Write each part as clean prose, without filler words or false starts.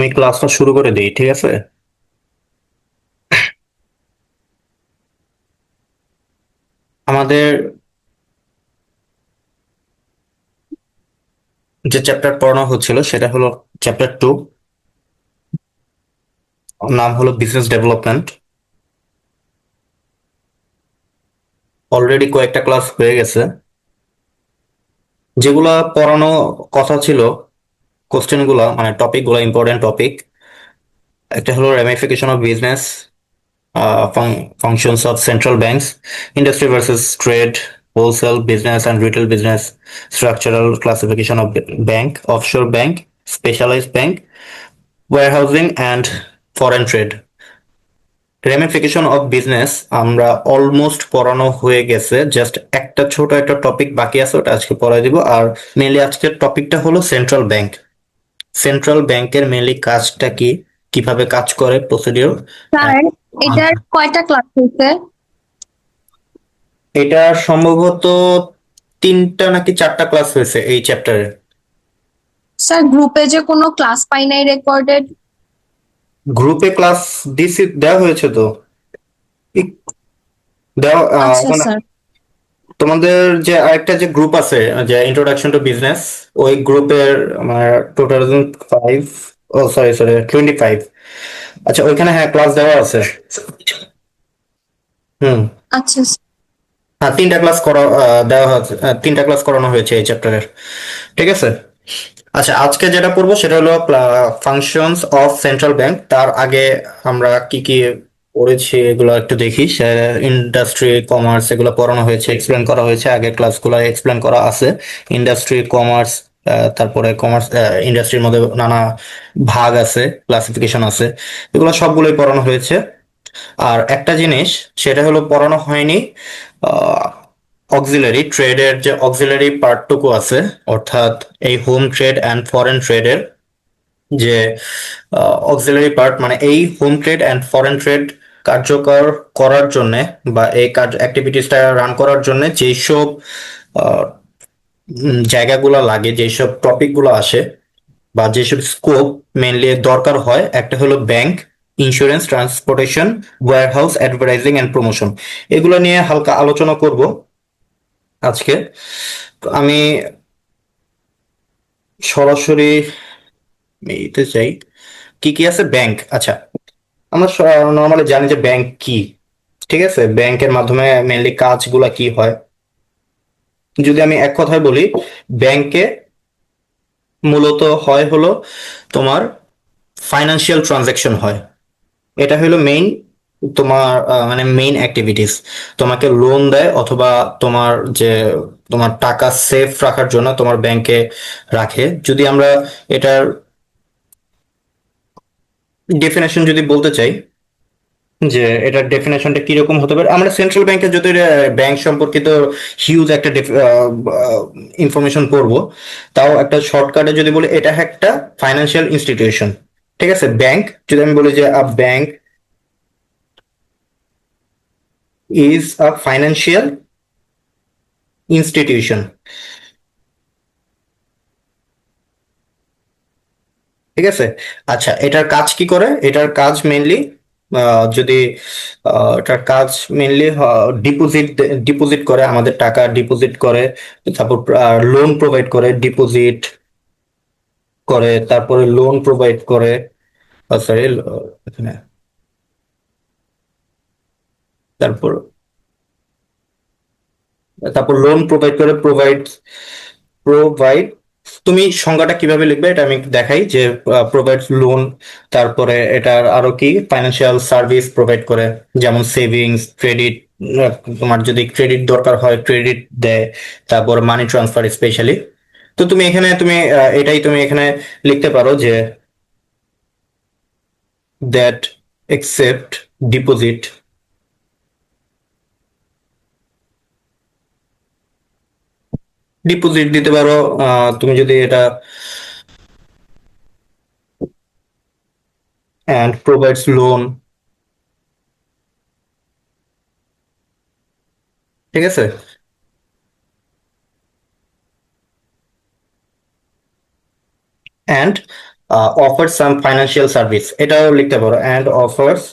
আমি ক্লাসটা শুরু করে দিই, ঠিক আছে? আমাদের যে চ্যাপ্টার পড়ানো হচ্ছিল সেটা হলো চ্যাপ্টার 2। নাম হলো বিজনেস ডেভেলপমেন্ট। অলরেডি কয়েকটা ক্লাস হয়ে গেছে। যেগুলা পড়ানো কথা ছিল, কোশ্চেন গুলা মানে টপিক গুলা, ইম্পর্টেন্ট টপিক। একটা হলো ramification of business, functions of central banks, industry versus trade, wholesale business and retail business, structural classification of bank, offshore bank, specialized bank, warehousing and foreign trade. Ramification of business আমরা almost পড়ানো হয়ে গেছে, just একটা ছোট একটা topic বাকি আছে, ওটা আজকে পড়াই দিব। আর মেনলি আজকের টপিকটা হলো সেন্ট্রাল ব্যাংক। সেন্ট্রাল ব্যাংকের মেনলি কাজটা কি, কিভাবে কাজ করে, প্রসিডিওর। স্যার, এটার কয়টা ক্লাস হয়েছে? এটা সম্ভবত 3টা নাকি 4টা ক্লাস হয়েছে এই চ্যাপ্টারে। স্যার, গ্রুপে যে কোনো ক্লাস পাই নাই রেকর্ডেড। গ্রুপে ক্লাস দিছি, দেওয়া হয়েছে তো। দেওয়া আচ্ছা এখন স্যার। তোমাদের যে আরেকটা যে গ্রুপ আছে, যে ইন্ট্রোডাকশন টু বিজনেস, ওই গ্রুপের আমার 2005, ও সরি সরি 25। আচ্ছা, ওইখানে হ্যাঁ ক্লাস দেওয়া আছে। হুম। আচ্ছা হ্যাঁ, 3টা ক্লাস দেওয়া হয়েছে, 3টা ক্লাস করানো হয়েছে এই চ্যাপ্টারের। ঠিক আছে। আচ্ছা, আজকে যেটা পড়বো সেটা হলো ফাংশনস অফ সেন্ট্রাল ব্যাংক। তার আগে আমরা কি কি পড়েছি এগুলো একটু দেখি। ইন্ডাস্ট্রি, কমার্স এগুলো পড়ানো হয়েছে, এক্সপ্লেন করা হয়েছে, আগের ক্লাসগুলো এক্সপ্লেন করা আছে। ইন্ডাস্ট্রি, কমার্স, তারপরে কমার্স, ইন্ডাস্ট্রির মধ্যে নানা ভাগ আছে, ক্লাসিফিকেশন আছে, এগুলো সবগুলোই পড়ানো হয়েছে। আর একটা জিনিস সেটা হলো পড়ানো হয়নি, অক্সিলারি ট্রেডের যে অক্সিলারি পার্টটুকু আছে, অর্থাৎ এই হোম ট্রেড অ্যান্ড ফরেন ট্রেডের যে অক্সিলারি পার্ট, মানে এই home trade and foreign trade কার্যকর করার জন্য বা এই কাজ অ্যাক্টিভিটিসটা রান করার জন্য যেসব আহ, জায়গাগুলো লাগে, যেসব টপিকগুলো আসে বা যেসব স্কোপ মেনলি দরকার হয়, একটা হলো bank, insurance, transportation, warehouse, advertising and promotion. এগুলো নিয়ে হালকা আলোচনা করব আজকে। তো আমি সরাসরি এইতে চাই, কি কি আছে ব্যাংক। আচ্ছা, আমরা নর্মালি জানি যে ব্যাংক কি। ঠিক আছে, ব্যাংকের মাধ্যমে মেনলি কাজগুলা কি হয়। যদি আমি এক কথায় বলি, ব্যাংকে মূলত হয় হলো তোমার ফাইনান্সিয়াল ট্রানজাকশন হয়। এটা হলো মেইন, তোমার মানে মেইন অ্যাক্টিভিটিস। তোমাকে লোন দেয়, অথবা তোমার যে তোমার টাকা সেফ রাখার জন্য তোমার ব্যাংকে রাখে। যদি আমরা এটার ডেফিনেশন যদি বলতে চাই, যে এটার ডেফিনেশনটা কিরকম হতে পারে, আমরা সেন্ট্রাল ব্যাংকের যদি ব্যাংক সম্পর্কিত হিউজ একটা ইনফরমেশন পড়বো, তাও একটা শর্টকাটে যদি বলি, এটা একটা ফাইন্যান্সিয়াল ইনস্টিটিউশন। ঠিক আছে, ব্যাংক যদি আমি বলি যে a bank is a financial institution. ঠিক আছে। আচ্ছা, এটার কাজ কি করে? এটার কাজ মেইনলি, যদি এটার কাজ মেইনলি ডিপোজিট ডিপোজিট করে, আমাদের টাকা ডিপোজিট করে, তারপর লোন প্রোভাইড করে, ডিপোজিট করে, তারপরে লোন প্রোভাইড করে। সরি, এখানে তারপর তারপর লোন প্রোভাইড করে, প্রোভাইড তুমি সংজ্ঞাটা কিভাবে লিখবে এটা আমি দেখাই, যে প্রোভাইড লোন, তারপরে এটার আরো কি ফাইন্যান্সিয়াল সার্ভিস প্রোভাইড করে, যেমন সেভিংস, ক্রেডিট, তোমার যদি ক্রেডিট দরকার হয় ক্রেডিট দেয়, তারপর মানি ট্রান্সফার স্পেশালি। তো তুমি এখানে এটাই তুমি এখানে লিখতে পারো যে দ্যাট একসেপ্ট ডিপোজিট, ডিপোজিট দিতে পারো। তুমি যদি এটা অ্যান্ড প্রোভাইডস লোন। ঠিক আছে। And offer some financial service, এটাও লিখতে পারো, অ্যান্ড অফার্স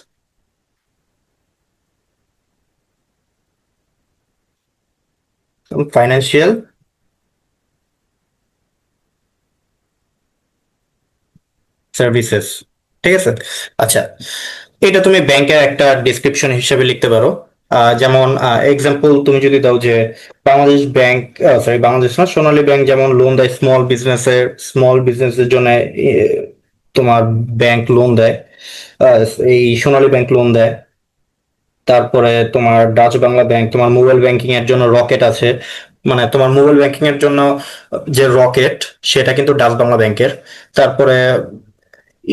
ফাইন্যান্সিয়াল সার্ভিসেস। ঠিক আছে। আচ্ছা, এটা তুমি ব্যাংকের একটা ডিসক্রিপশন হিসেবে লিখতে পারো। যেমন এক্সাম্পল তুমি যদি দাও যে বাংলাদেশ ব্যাংক, সরি বাংলাদেশ না, সোনালী ব্যাংক যেমন লোন দেয় স্মল বিজনেসের জন্য, তোমার ব্যাংক লোন দেয়, এই সোনালী ব্যাংক লোন দেয়। তারপরে তোমার ডাচ বাংলা ব্যাংক তোমার মোবাইল ব্যাংকিং এর জন্য রকেট আছে, মানে তোমার মোবাইল ব্যাংকিং এর জন্য যে রকেট, সেটা কিন্তু ডাচ বাংলা ব্যাংকের। তারপরে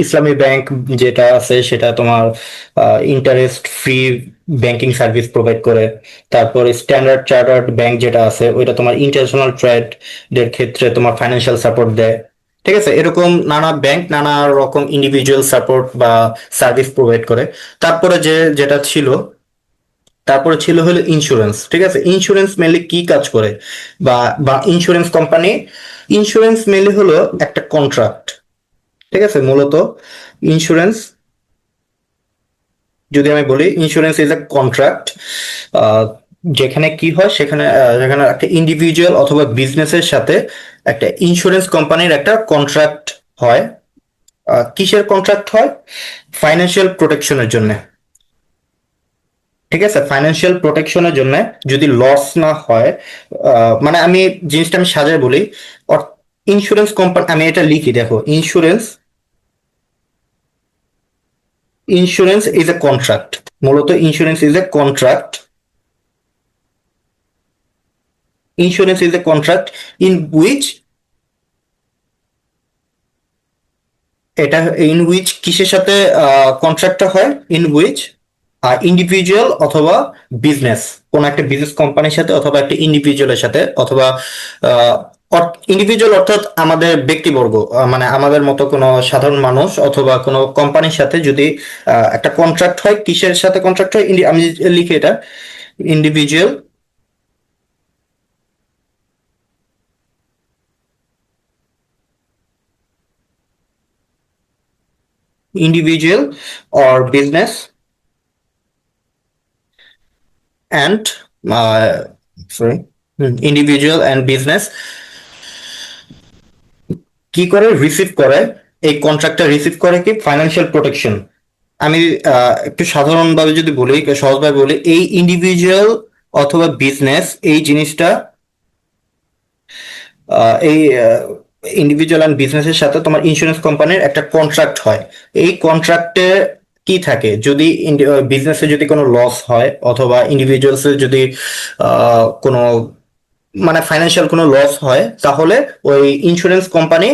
ইসলামী ব্যাংক যেটা আছে সেটা তোমার interest free banking service provide করে। তারপরে স্ট্যান্ডার্ড চার্টার্ড ব্যাংক যেটা আছে ওইটা তোমার ইন্টারন্যাশনাল ট্রেড এর ক্ষেত্রে তোমার ফাইন্যান্সিয়াল সাপোর্ট দেয়। ঠিক আছে, এরকম নানা ব্যাংক নানা রকম ইন্ডিভিজুয়াল সাপোর্ট বা সার্ভিস প্রোভাইড করে। তারপরে যেটা ছিল, তারপরে ছিল হলো ইন্স্যুরেন্স। ঠিক আছে, ইন্স্যুরেন্স মেনলি কি কাজ করে, বা বা ইন্স্যুরেন্স কোম্পানি, ইন্স্যুরেন্স মেনলি হলো একটা কন্ট্রাক্ট। ঠিক আছে, মূলত ইন্স্যুরেন্স যদি আমি বলি, ইন্স্যুরেন্স ইজ এ কন্ট্রাক্ট, যেখানে কি হয়, যেখানে একটা ইন্ডিভিজুয়াল অথবা বিজনেসের সাথে একটা ইন্স্যুরেন্স কোম্পানির একটা কন্ট্রাক্ট হয়। কিসের কন্ট্রাক্ট হয়? ফাইন্যান্সিয়াল প্রোটেকশনের জন্য। ঠিক আছে, ফাইন্যান্সিয়াল প্রোটেকশনের জন্য, যদি লস না হয়, মানে আমি জিনিসটা আমি সাজায় বলি। ইন্স্যুরেন্স কোম্পানি, আমি এটা লিখি, দেখো, ইন্স্যুরেন্স ইজ এ কন্ট্রাক্ট। মূলত insurance is a contract, insurance is a contract in which, এটা ইন উইচ কিসের সাথে কন্ট্রাক্টটা হয়? ইন উইচ ইন্ডিভিজুয়াল অথবা বিজনেস, কোন একটা বিজনেস কোম্পানির সাথে অথবা একটা ইন্ডিভিজুয়ালের সাথে, অথবা ইন্ডিভিজুয়াল অর্থাৎ আমাদের ব্যক্তিবর্গ, মানে আমাদের মতো কোনো সাধারণ মানুষ অথবা কোনো কোম্পানির সাথে যদি একটা কন্ট্রাক্ট হয়, কিসের সাথে কন্ট্রাক্ট হয়? আমি লিখি এটা, individual, individual or business and sorry, individual and business কি করে রিসিভ করে, এই কন্ট্রাক্টটা রিসিভ করে কি ফাইন্যান্সিয়াল প্রোটেকশন। আমি একটু সাধারণভাবে যদি বলি, সহজভাবে বলি, এই ইন্ডিভিজুয়াল অথবা বিজনেস এই জিনিসটা, এই ইন্ডিভিজুয়াল অ্যান্ড বিজনেসের সাথে তোমার ইন্স্যুরেন্স কোম্পানির একটা কন্ট্রাক্ট হয়। এই কন্ট্রাক্টে কি থাকে, যদি বিজনেসে যদি কোনো লস হয় অথবা ইন্ডিভিজুয়ালসের যদি কোনো মানে ফাইন্যান্সিয়াল কোনো লস হয়, তাহলে ওই ইন্স্যুরেন্স কোম্পানি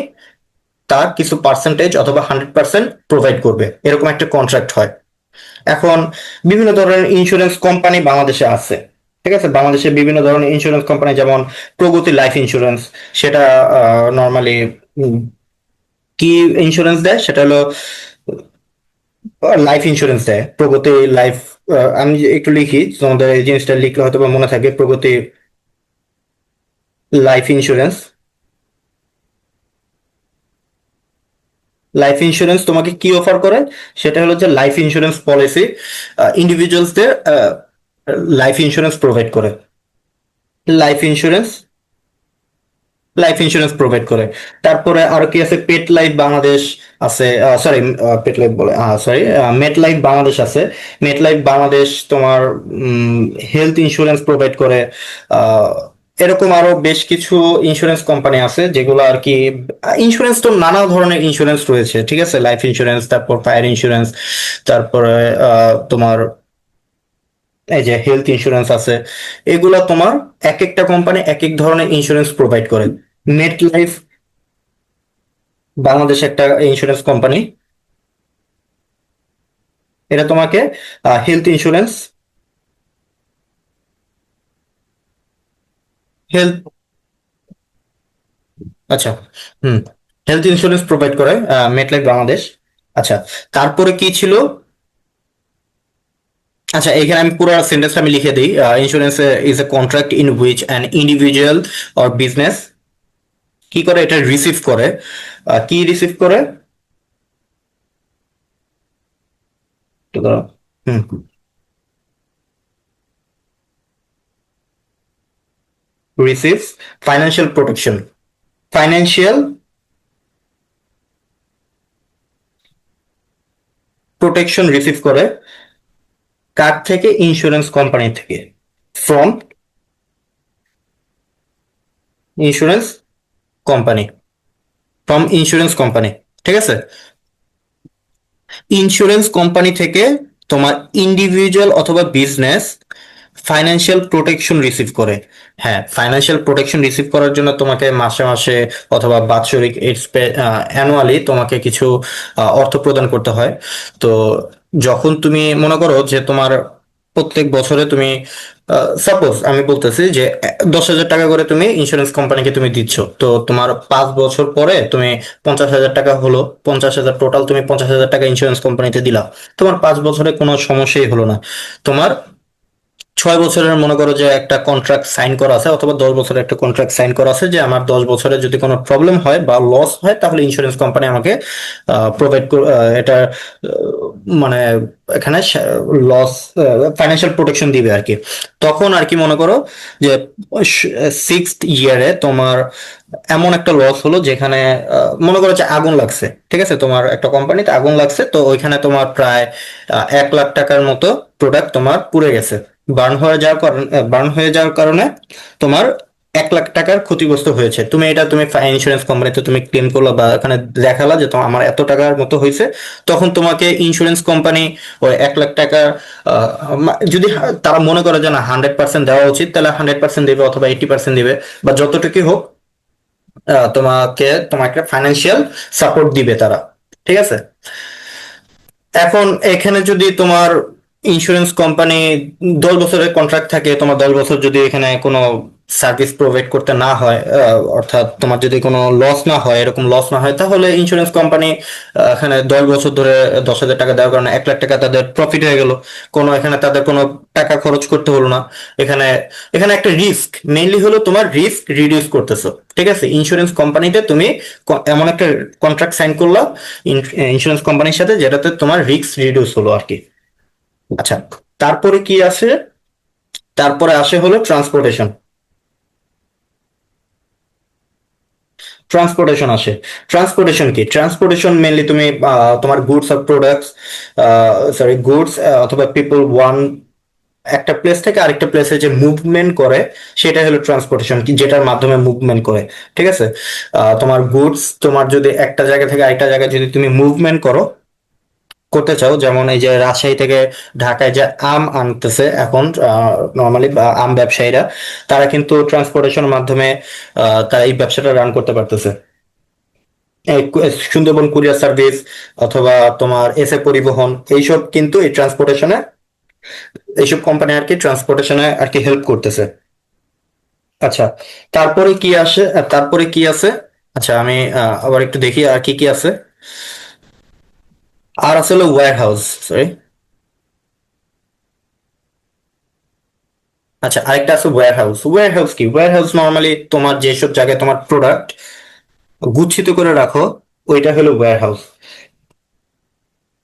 তার কিছু পার্সেন্টেজ অথবা 100% প্রোভাইড করবে, এরকম একটা কন্ট্রাক্ট হয়। এখন বিভিন্ন ধরনের ইন্স্যুরেন্স কোম্পানি বাংলাদেশে আছে। ঠিক আছে, বাংলাদেশে বিভিন্ন ধরনের ইন্স্যুরেন্স কোম্পানি, যেমন প্রগতি লাইফ ইন্স্যুরেন্স, সেটা নর্মালি কি ইন্স্যুরেন্স দেয়, সেটা হলো লাইফ ইন্স্যুরেন্স দেয়, প্রগতি লাইফ। আমি একটু লিখি, তোমাদের এই জিনিসটা লিখলে হয়তো বা মনে থাকে, প্রগতি লাইফ ইন্স্যুরেন্স। লাইফ ইন্স্যুরেন্স তোমাকে কি অফার করে? সেটা হলো যে লাইফ ইন্স্যুরেন্স পলিসি ইন্ডিভিজুয়ালসদের লাইফ ইন্স্যুরেন্স প্রোভাইড করে, life insurance life insurance provide করে। তারপরে আরো কি আছে? পেট লাইফ বাংলাদেশ আছে, সরি, পেট লাইফ বলে, সরি, মেট লাইফ বাংলাদেশ আছে। মেট লাইফ বাংলাদেশ তোমার হেলথ ইন্স্যুরেন্স প্রোভাইড করে। আহ, এরকম আরো বেশ কিছু ইন্স্যুরেন্স কোম্পানি আছে যেগুলো আর কি, ইন্স্যুরেন্স তো নানা ধরনের ইন্স্যুরেন্স রয়েছে। ঠিক আছে, লাইফ ইন্স্যুরেন্স, তারপর ফায়ার ইন্স্যুরেন্স, তারপরে তোমার এই যে হেলথ ইন্স্যুরেন্স আছে। এগুলা তোমার এক একটা কোম্পানি এক এক ধরনের ইন্স্যুরেন্স প্রোভাইড করে। মেট লাইফ বাংলাদেশ একটা ইন্স্যুরেন্স কোম্পানি, এটা তোমাকে হেলথ ইন্স্যুরেন্স, হেলথ, আচ্ছা, হুম, হেলথ ইন্স্যুরেন্স প্রোভাইড করে মেট লাইফ বাংলাদেশ। আচ্ছা, তারপরে কি ছিল? আচ্ছা, এখানে আমি পুরো সেন্টেন্সটা আমি লিখে দিই। Insurance is a contract in which an individual or business কি করে, এটা রিসিভ করে। কি রিসিভ করে? করো। Hmm. Receive financial protection. Financial protection receive করে কার থেকে? ইন্স্যুরেন্স কোম্পানি থেকে। From insurance company. From insurance company. ঠিক আছে। ইন্স্যুরেন্স কোম্পানি থেকে তোমার ইন্ডিভিজুয়াল অথবা বিজনেস ফাইন্যান্সিয়াল প্রোটেকশন রিসিভ করে। হ্যাঁ, ফাইন্যান্সিয়াল প্রোটেকশন রিসিভ করার জন্য তোমাকে মাসে মাসে অথবা বাৎসরিক অ্যানুয়ালি তোমাকে কিছু অর্থ প্রদান করতে হয়। তো যখন তুমি মনে করো যে তোমার প্রত্যেক বছরে তুমি সাপোজ আমি বলতেছি যে 10,000 টাকা করে তুমি ইন্স্যুরেন্স কোম্পানিকে তুমি দিচ্ছ, তো তোমার 5 বছর পরে তুমি 50,000 টাকা হলো, 50,000 টোটাল, তুমি 50,000 টাকা ইন্স্যুরেন্স কোম্পানিতে দিলা। তোমার 5 বছরে কোনো সমস্যাই হলো না। তোমার 6 বছরের মনে করো যে একটা কন্ট্রাক্ট সাইন করা আছে, অথবা 10 বছরের একটা কন্ট্রাক্ট সাইন করা আছে যে আমার 10 বছরে যদি কোনো প্রবলেম হয় বা লস হয় তাহলে ইন্স্যুরেন্স কোম্পানি আমাকে প্রোভাইড এটা মানে এখানে লস ফাইন্যান্সিয়াল প্রোটেকশন দিবে আর কি। তখন আর কি মনে করো যে 6th ইয়ারে তোমার এমন একটা লস হলো যেখানে মনে করো যে আগুন লাগছে, ঠিক আছে, তোমার একটা কোম্পানিতে আগুন লাগছে, তো ওইখানে তোমার প্রায় 1 লাখ টাকার মতো প্রোডাক্ট তোমার পুড়ে গেছে। বার্ন হয়ে যাওয়ার কারণে তোমার 1 লাখ টাকার ক্ষতিগ্রস্ত হয়েছে। তুমি ইন্স্যুরেন্স কোম্পানিতে তুমি ক্লেম করলো বা এখানে দেখালা যে তোমার আমার এত টাকার মতো হয়েছে। তখন তোমাকে ইন্স্যুরেন্স কোম্পানি ওই 1 লাখ টাকা যদি তারা মনে করে যে না 100% দেওয়া উচিত, তাহলে 100% দেবে অথবা 80% দিবে, বা যতটুকু হোক তোমাকে ফাইন্যান্সিয়াল সাপোর্ট দিবে তারা। ঠিক আছে। এখন এখানে যদি তোমার ইন্স্যুরেন্স কোম্পানি 10 বছরের কন্ট্রাক্ট থাকে, তোমার 10 বছর যদি এখানে কোনো সার্ভিস প্রোভাইড করতে না হয়, অর্থাৎ তোমার যদি কোনো লস না হয়, এরকম লস না হয়, তাহলে ইন্স্যুরেন্স কোম্পানি এখানে 10 বছর ধরে 10,000 টাকা দেওয়ার কারণে 1 লাখ টাকা তাদের প্রফিট হয়ে গেল। এখানে তাদের কোনো টাকা খরচ করতে হলো না। এখানে এখানে একটা রিস্ক মেইনলি হলো তোমার রিস্ক রিডিউস করতেছো। ঠিক আছে, ইন্স্যুরেন্স কোম্পানিতে তুমি এমন একটা কন্ট্রাক্ট সাইন করলা ইন্স্যুরেন্স কোম্পানির সাথে যেটাতে তোমার রিস্ক রিডিউস হলো আর কি। আচ্ছা, তারপরে কি আছে? তারপরে আসে হলো ট্রান্সপোর্টেশন। ট্রান্সপোর্টেশন আসে। ট্রান্সপোর্টেশন কি? ট্রান্সপোর্টেশন মেনলি তুমি তোমার গুডস আর প্রোডাক্টস, গুডস অথবা পিপল ওয়ান একটা প্লেস থেকে আরেকটা প্লেসে যে মুভমেন্ট করে, সেটা হলো ট্রান্সপোর্টেশন, কি যেটার মাধ্যমে মুভমেন্ট করে। ঠিক আছে। তোমার গুডস তোমার যদি একটা জায়গা থেকে আরেকটা জায়গায় যদি তুমি মুভমেন্ট করতে চাও, যেমন এই যে রাজশাহী থেকে ঢাকায় যে আম আনতেছে এখন নর্মালি আম ব্যবসায়ীরা, তারা কিন্তু ট্রান্সপোর্টেশনের মাধ্যমে তারা এই ব্যবসাটা রান করতে পারতেছে। এই সুন্দরবন কুরিয়ার সার্ভিস অথবা তোমার এসএ পরিবহন, এইসব কিন্তু এই ট্রান্সপোর্টেশনে, এইসব কোম্পানি আর কি ট্রান্সপোর্টেশনে আর কি হেল্প করতেছে। আচ্ছা, তারপরে কি আসে? তারপরে কি আছে? আচ্ছা, আমি আবার একটু দেখি আর কি কি আছে। আর আছে হলো ওয়্যার হাউস। সরি। আচ্ছা, আরেকটা আছে ওয়্যার হাউস। ওয়্যার হাউস কি? ওয়্যার হাউস নর্মালি তোমার যেসব জায়গায় তোমার প্রোডাক্ট গুচ্ছিত করে রাখো, ওইটা হলো ওয়্যার হাউস।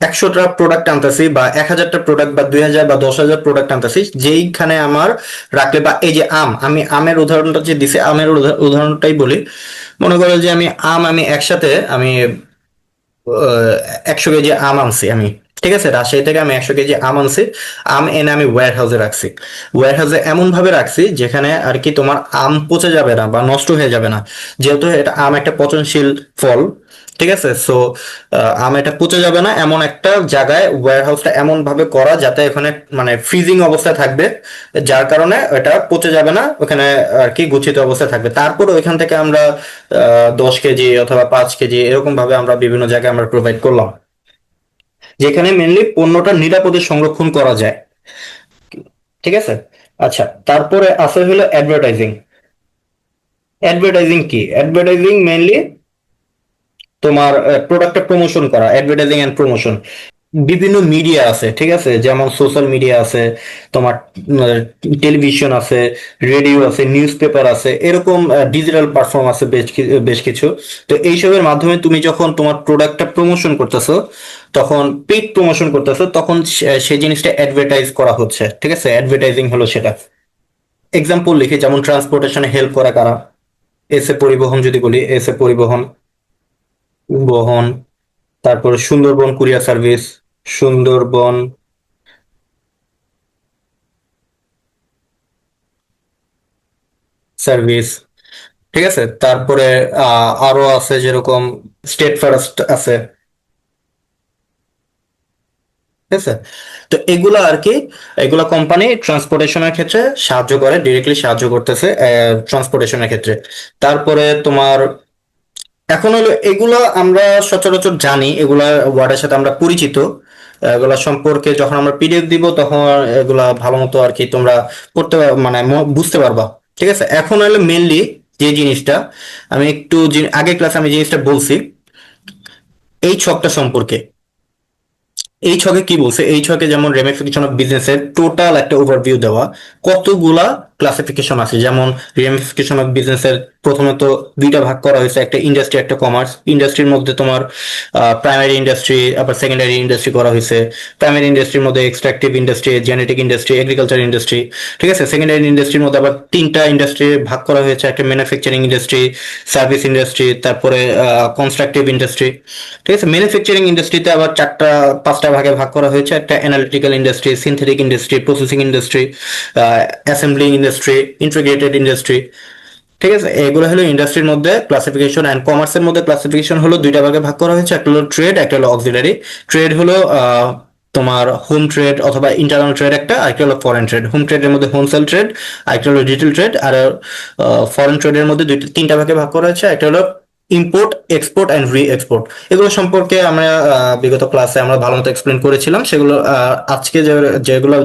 100টা প্রোডাক্ট আনতেছি বা 1,000টা প্রোডাক্ট বা 2,000 বা 10,000 প্রোডাক্ট আনতেছি, যেইখানে আমার রাখলে, বা এই যে আমি আমের উদাহরণটা যে দিছে, আমের উদাহরণটাই বলি। মনে করো যে আমি একসাথে 100 কেজি আম আনছি আমি। ঠিক আছে, রাজশাহী থেকে আমি 100 কেজি আম আনছি। আম এনে আমি ওয়্যার হাউসে রাখছি। ওয়্যার হাউসে এমন ভাবে রাখছি যেখানে আর কি তোমার আম পচে যাবে না বা নষ্ট হয়ে যাবে না, যেহেতু এটা আম একটা পচনশীল ফল। ঠিক আছে, সো আম এটা পচে যাবে না এমন একটা জায়গায় ওয়্যার হাউসটা এমন ভাবে করা যাতে ওখানে মানে ফ্রিজিং অবস্থায় থাকবে, যার কারণে এটা পচে যাবে না, ওখানে আর কি গচ্ছিত অবস্থায় থাকবে। তারপর ওইখান থেকে আমরা 10 কেজি অথবা 5 কেজি এরকম ভাবে আমরা বিভিন্ন জায়গায় আমরা প্রোভাইড করলাম, যেখানে মেনলি পণ্যটা নিরাপদে সংরক্ষণ করা যায়। ঠিক আছে। আচ্ছা, তারপরে আসে হলো অ্যাডভার্টাইজিং। অ্যাডভার্টাইজিং কি? অ্যাডভার্টাইজিং মেনলি তোমার প্রোডাক্টটা প্রমোশন করা, অ্যাডভার্টাইজিং এন্ড প্রমোশন। বিভিন্ন মিডিয়া আছে, ঠিক আছে, যেমন সোশ্যাল মিডিয়া আছে, তোমার টেলিভিশন আছে, রেডিও আছে, নিউজ পেপার আছে, এরকম ডিজিটাল প্ল্যাটফর্ম আছে বেশ কিছু। তো এইসবের মাধ্যমে তুমি যখন তোমার প্রোডাক্টটা প্রমোশন করতেছো, তখন পেইড প্রমোশন করতেছো, তখন সেই জিনিসটা অ্যাডভার্টাইজ করা হচ্ছে, ঠিক আছে, অ্যাডভার্টাইজিং হলো সেটা। এক্সাম্পল লিখি, যেমন ট্রান্সপোর্টেশনে হেল্প করা কারা, এসএ পরিবহন যদি বলি, এসএ পরিবহন বহন, তারপর Sundarban courier service, Sundarban service, ঠিক আছে। তারপরে আরো আছে যেরকম স্টেট ফার্স্ট আছে, ঠিক আছে। তো এগুলা আর কি, এগুলা কোম্পানি ট্রান্সপোর্টেশনের ক্ষেত্রে সাহায্য করে, ডিরেক্টলি সাহায্য করতেছে ট্রান্সপোর্টেশনের ক্ষেত্রে। তারপরে তোমার এখন হলো এগুলা আমরা সচরাচর জানি, এগুলা ওয়ার্ডের সাথে আমরা পরিচিত। এগুলা সম্পর্কে যখন আমরা পিডিএফ দিব তখন এগুলা ভালো মতো আর কি তোমরা পড়তে মানে বুঝতে পারবা, ঠিক আছে। এখন হলো মেনলি যে জিনিসটা আমি একটু আগে ক্লাসে আমি জিনিসটা বলছি, এই ছকটা সম্পর্কে। এই ছকে কি বলছে, এই ছকে যেমন রেমিফিকেশন অফ বিজনেসের টোটাল একটা ওভারভিউ দেওয়া, কতগুলা ক্লাসিফিকেশন আছে। যেমন রেমিফিকেশন অফ বিজনেসের প্রথমত দুইটা ভাগ করা হয়েছে, একটা ইন্ডাস্ট্রি একটা কমার্স। ইন্ডাস্ট্রির মধ্যে তোমার প্রাইমারি ইন্ডাস্ট্রি, আবার সেকেন্ডারি ইন্ডাস্ট্রি করা হয়েছে। প্রাইমারি ইন্ডাস্ট্রির মধ্যে extractive industry, genetic industry, agriculture industry, ঠিক আছে। সেকেন্ডারি ইন্ডাস্ট্রির মধ্যে আবার তিনটা ইন্ডাস্ট্রি ভাগ করা হয়েছে, একটা ম্যানুফ্যাকচারিং ইন্ডাস্ট্রি, সার্ভিস ইন্ডাস্ট্রি, তারপরে কনস্ট্রাকটিভ ইন্ডাস্ট্রি, ঠিক আছে। ম্যানুফ্যাকচারিং ইন্ডাস্ট্রিতে আবার পাঁচটা ভাগে ভাগ করা হয়েছে, একটা analytical industry, synthetic industry, processing industry, assembling industry, integrated industry, ঠিক আছে। এগুলো হলো ইন্ডাস্ট্রির মধ্যে ক্লাসিফিকেশন। অ্যান্ড কমার্সের মধ্যে ক্লাসিফিকেশন হলো দুইটা ভাগে ভাগ করা হয়েছে, একটা হলো ট্রেড, একটা হলো অক্সিলারি। ট্রেড হলো তোমার হোম ট্রেড অথবা ইন্টারনাল ট্রেড একটা, আরেকটা হলো ফরেন ট্রেড। হোম ট্রেডের মধ্যে হোলসেল ট্রেড, আরেকটা হলো রিটেল ট্রেড। আর ফরেন ট্রেডের মধ্যে তিনটা ভাগে ভাগ করা হয়েছে, একটা হলো ইম্পোর্ট, এক্সপোর্ট অ্যান্ড রি এক্সপোর্ট। এগুলো সম্পর্কে আমরা বিগত ক্লাসে আমরা ভালো মতো এক্সপ্লেন করেছিলাম। সেগুলো আজকে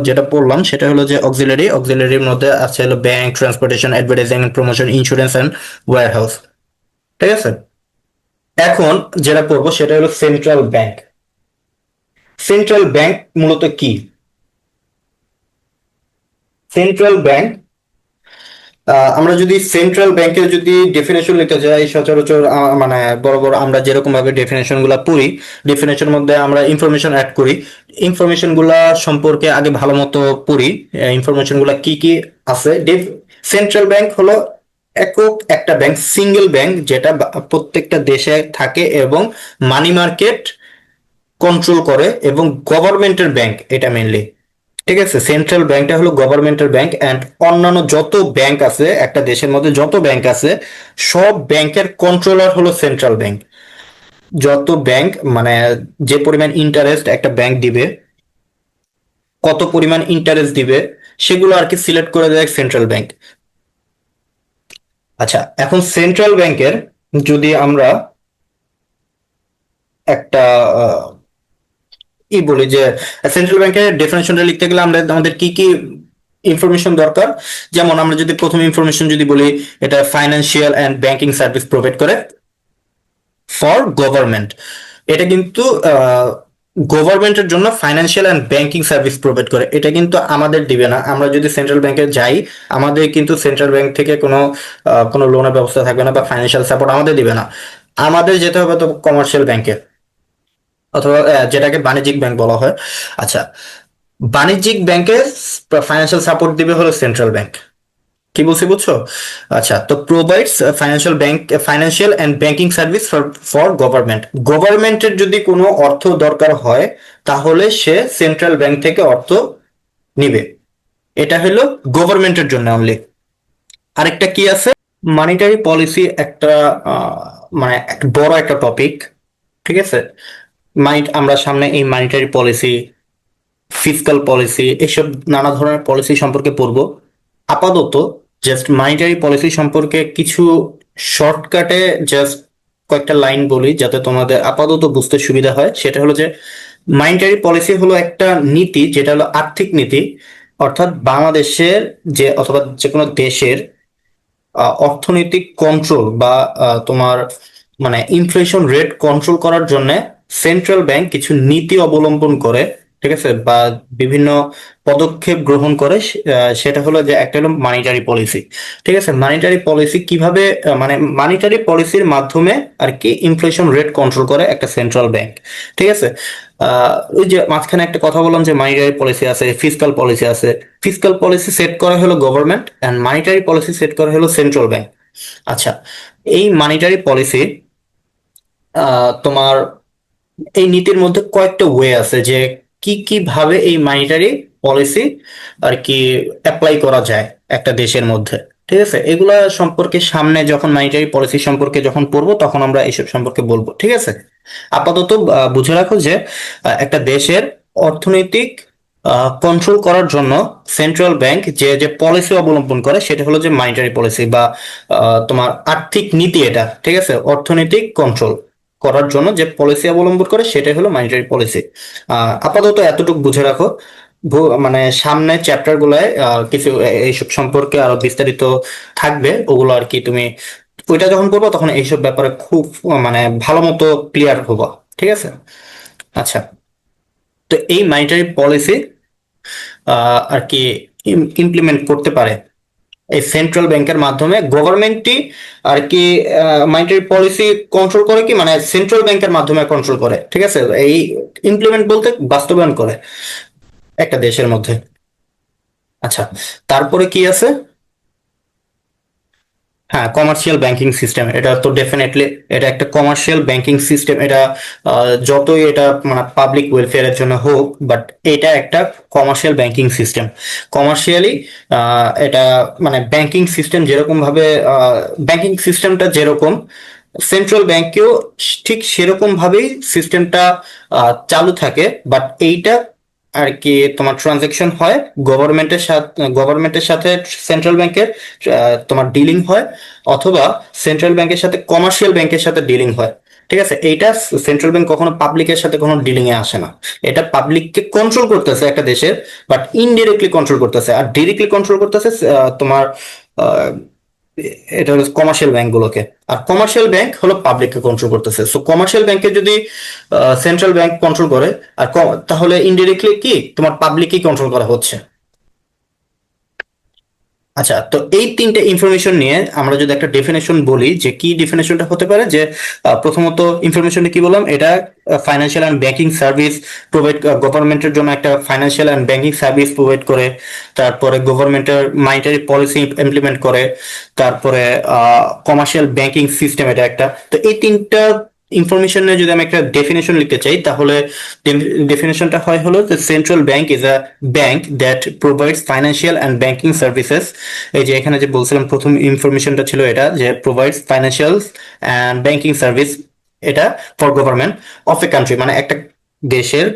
যেটা পড়লাম সেটা হলো যে অক্সিলারি। অক্সিলারির মধ্যে আছে হলো bank, transportation, advertising and promotion, insurance and warehouse, ঠিক আছে। এখন যেটা পড়বো সেটা হলো সেন্ট্রাল ব্যাংক। সেন্ট্রাল ব্যাংক মূলত কি? সেন্ট্রাল ব্যাংক, আমরা যদি সেন্ট্রাল ব্যাংকের যদি ডেফিনেশন লিখতে যাই, সচরাচর মানে বড় বড় আমরা যেরকম ভাবে ডেফিনেশন গুলা পড়ি, ডেফিনেশন মধ্যে আমরা ইনফরমেশন অ্যাড করি। ইনফরমেশন গুলা সম্পর্কে আগে ভালো মতো পড়ি, ইনফরমেশন গুলা কি কি আছে। সেন্ট্রাল ব্যাংক হলো একক একটা ব্যাংক, সিঙ্গেল ব্যাংক, যেটা প্রত্যেকটা দেশে থাকে এবং মানি মার্কেট কন্ট্রোল করে, এবং গভর্নমেন্টের ব্যাংক এটা মেনলি, ঠিক আছে। সেন্ট্রাল ব্যাংকটা হলো গভর্নমেন্টের ব্যাংক। অ্যান্ড অন্যান্য যত ব্যাংক আছে, একটা দেশের মধ্যে যত ব্যাংক আছে, সব ব্যাংকের কন্ট্রোলার হলো সেন্ট্রাল ব্যাংক। যত ব্যাংক মানে যে পরিমাণ ইন্টারেস্ট একটা ব্যাংক দিবে, কত পরিমাণ ইন্টারেস্ট দিবে, সেগুলো আর কি সিলেক্ট করে দেয় সেন্ট্রাল ব্যাংক। আচ্ছা, এখন সেন্ট্রাল ব্যাংকের যদি আমরা একটা বলি যে সেন্ট্রাল ব্যাংকের ডেফিনেশনটা লিখতে গেলে আমাদের কি কি ইনফরমেশন দরকার। যেমন আমরা যদি প্রথম ইনফরমেশন যদি বলি, এটা financial and banking service provide করে ফর গভর্নমেন্ট। এটা কিন্তু গভর্নমেন্টের জন্য financial and banking service provide করে, এটা কিন্তু আমাদের দিবে না। আমরা যদি সেন্ট্রাল ব্যাংকে যাই, আমাদের কিন্তু সেন্ট্রাল ব্যাংক থেকে কোনো লোনের ব্যবস্থা থাকবে না বা ফাইন্যান্সিয়াল সাপোর্ট আমাদের দিবে না। আমাদের যেতে হবে তো কমার্শিয়াল ব্যাংকে, অথবা যেটাকে বাণিজ্যিক ব্যাংক বলা হয়। আচ্ছা, বাণিজ্যিক ব্যাংকে ফাইন্যান্সিয়াল সাপোর্ট দিবে হলো সেন্ট্রাল ব্যাংক। কি বলছি বুঝছো? আচ্ছা, তো provides financial and banking service for government. গভর্নমেন্টের যদি কোনো অর্থ দরকার হয়, তাহলে সে সেন্ট্রাল ব্যাংক থেকে অর্থ নিবে। এটা হলো গভর্নমেন্টের জন্য অনলি। আরেকটা কি আছে, মানিটারি পলিসি একটা মানে একটা বড় একটা টপিক, ঠিক আছে। আমরা সামনে এই মানিটারি পলিসি, ফিসকাল পলিসি, এসব নানা ধরনের পলিসি সম্পর্কে পড়বো। আপাতত জাস্ট মানিটারি পলিসি সম্পর্কে কিছু শর্টকাটে জাস্ট কয়েকটা লাইন বলি, যাতে তোমাদের আপাতত বুঝতে সুবিধা হয়। সেটা হলো যে মানিটারি পলিসি হলো একটা নীতি, যেটা হলো আর্থিক নীতি। অর্থাৎ বাংলাদেশের যে অথবা যে কোনো দেশের অর্থনৈতিক কন্ট্রোল বা তোমার মানে ইনফ্লেশন রেট কন্ট্রোল করার জন্য সেন্ট্রাল ব্যাংক কিছু নীতি অবলম্বন করে, ঠিক আছে, বা বিভিন্ন পদক্ষেপ গ্রহণ করে, সেটা হলো যে একটা হলো মানিটারি পলিসি। ঠিক আছে, মানিটারি পলিসি কিভাবে মানে মানিটারি পলিসির মাধ্যমে আর কি ইনফ্লেশন রেট কন্ট্রোল করে একটা সেন্ট্রাল ব্যাংক। ঠিক আছে, ওই যে মাঝখানে একটা কথা বললাম যে মানিটারি পলিসি আছে, ফিসকাল পলিসি আছে। ফিসকাল পলিসি সেট করা হলো government, and monetary policy set করা হলো সেন্ট্রাল ব্যাংক। আচ্ছা, এই মানিটারি পলিসি তোমার এই নীতির মধ্যে কয়েকটা ওয়ে আছে যে কি কি ভাবে এই মানিটারি পলিসি আর কি অ্যাপ্লাই করা যায় একটা দেশের মধ্যে। ঠিক আছে, এগুলা সম্পর্কে সামনে যখন মানিটারি পলিসি সম্পর্কে যখন পড়বো তখন আমরা এইসব সম্পর্কে বলবো। ঠিক আছে, আপাতত বুঝে রাখো যে একটা দেশের অর্থনৈতিক কন্ট্রোল করার জন্য সেন্ট্রাল ব্যাংক যে যে পলিসি অবলম্বন করে সেটা হলো যে মানিটারি পলিসি বা তোমার আর্থিক নীতি। এটা ঠিক আছে, অর্থনৈতিক কন্ট্রোল করার জন্য যে পলিসি অবলম্বন করে সেটাই হলো মানিটারি পলিসি। আপাতত এতটুকু বুঝে রাখো। মানে সামনে চ্যাপ্টার গুলায় কিছু এইসব সম্পর্কে আরো বিস্তারিত থাকবে, ওগুলো আর কি তুমি ওইটা যখন করবো তখন এইসব ব্যাপারে খুব মানে ভালো মতো ক্লিয়ার হবো। ঠিক আছে, আচ্ছা। তো এই মানিটারি পলিসি আর কি ইমপ্লিমেন্ট করতে পারে এই সেন্ট্রাল ব্যাংকের মাধ্যমে। গভর্নমেন্টই আর কি মানিটারি পলিসি কন্ট্রোল করে, কি মানে সেন্ট্রাল ব্যাংকের মাধ্যমে কন্ট্রোল করে। ঠিক আছে, এই ইমপ্লিমেন্ট বলতে বাস্তবায়ন করে একটা দেশের মধ্যে। আচ্ছা, তারপরে কি আছে? হ্যাঁ, কমার্শিয়াল ব্যাংকিং সিস্টেম, এটা তো ডেফিনেটলি এটা একটা কমার্শিয়াল ব্যাংকিং সিস্টেম। এটা যতই এটা মানে পাবলিক ওয়েলফেয়ারের জন্য হোক, বাট এটা একটা কমার্শিয়াল ব্যাংকিং সিস্টেম। কমার্শিয়ালি এটা মানে ব্যাংকিং সিস্টেম যেরকম ভাবে ব্যাংকিং সিস্টেমটা যেরকম সেন্ট্রাল ব্যাংকেও ঠিক সেরকম ভাবেই সিস্টেমটা চালু থাকে। বাট এইটা আর কি তোমার ট্রানজেকশন হয় গভর্নমেন্টের সাথে সেন্ট্রাল ব্যাংকের তোমার ডিলিং হয়, অথবা সেন্ট্রাল ব্যাংকের সাথে কমার্শিয়াল ব্যাংকের সাথে ডিলিং হয়। ঠিক আছে, এইটা সেন্ট্রাল ব্যাংক কখনো পাবলিকের সাথে কোনো ডিলিং এ আসে না। এটা পাবলিককে কন্ট্রোল করতেছে একটা দেশের, বাট ইনডিরেক্টলি কন্ট্রোল করতেছে। আর ডিরেক্টলি কন্ট্রোল করতেছে তোমার আহ, এটা হলো কমার্শিয়াল ব্যাংক গুলোকে। আর কমার্শিয়াল ব্যাংক হলো পাবলিককে কন্ট্রোল করতেছে। সো কমার্শিয়াল ব্যাংকে যদি সেন্ট্রাল ব্যাংক কন্ট্রোল করে, আর তাহলে ইনডিরেক্টলি কি তোমার পাবলিকই কন্ট্রোল করা হচ্ছে। আচ্ছা, তো এই তিনটে ইনফরমেশন নিয়ে আমরা যদি একটা ডেফিনেশন বলি যে কি ডেফিনেশনটা হতে পারে, যে প্রথমত ইনফরমেশনটা কি বললাম, এটা financial and banking service provide, গভর্নমেন্টের জন্য একটা financial and banking service provide করে। তারপরে গভর্নমেন্টের মানিটারি পলিসি ইমপ্লিমেন্ট করে। তারপরে কমার্শিয়াল ব্যাংকিং সিস্টেম এটা একটা। তো এই তিনটা ইনফরমেশন নিয়ে যদি আমি একটা ডেফিনেশন লিখতে চাই, তাহলে ডেফিনেশনটা হয় হলো যে central bank is a bank that provides financial and banking services. এই যে এখানে যে বলছিলাম প্রথম ইনফরমেশনটা ছিল এটা, যে provides financial and banking service এটা for government of a country, মানে একটা দেশের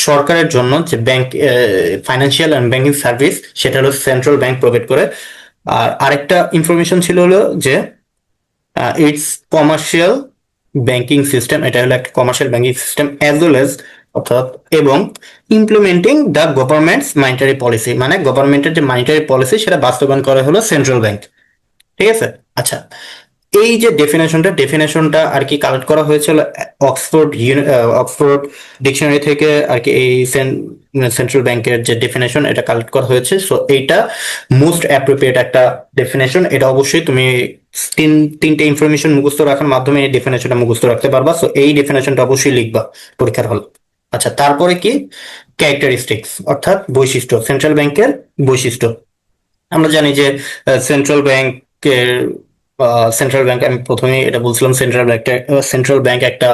সরকারের জন্য যে bank financial and banking service সেটা হলো সেন্ট্রাল ব্যাংক প্রোভাইড করে। আর আরেকটা ইনফরমেশন ছিল হলো যে ইটস কমার্শিয়াল ব্যাংকিং সিস্টেম, এটা হলো একটা commercial banking system as well as অর্থাৎ এবং implementing the government's monetary policy, মানে গভর্নমেন্টের যে মানিটারি পলিসি সেটা বাস্তবায়ন করা হলো সেন্ট্রাল ব্যাংক। ঠিক আছে, আচ্ছা। এই যে ডেফিনেশনটা আর কি কালেক্ট করা হয়েছিল অক্সফোর্ড ডিকশনারি থেকে আর কি। এই সেন্ট্রাল ব্যাংকের যে ডেফিনেশন এটা কালেক্ট করা হয়েছে। সো এইটা মোস্ট অ্যাপ্রোপ্রিয়েট একটা ডেফিনেশন। এটা অবশ্যই তুমি তিনটে ইনফরমেশন মুখস্থ রাখার মাধ্যমে এই ডেফিনেশনটা মুখস্থ রাখতে পারবা। সো এই ডেফিনেশনটা অবশ্যই লিখবা পরীক্ষার হল। আচ্ছা, তারপরে কি ক্যারেক্টারিস্টিক্স অর্থাৎ বৈশিষ্ট্য, সেন্ট্রাল ব্যাংকের বৈশিষ্ট্য। আমরা জানি যে সেন্ট্রাল ব্যাংক আমি প্রথমেই এটা বলছিলাম, সেন্ট্রাল ব্যাংক একটা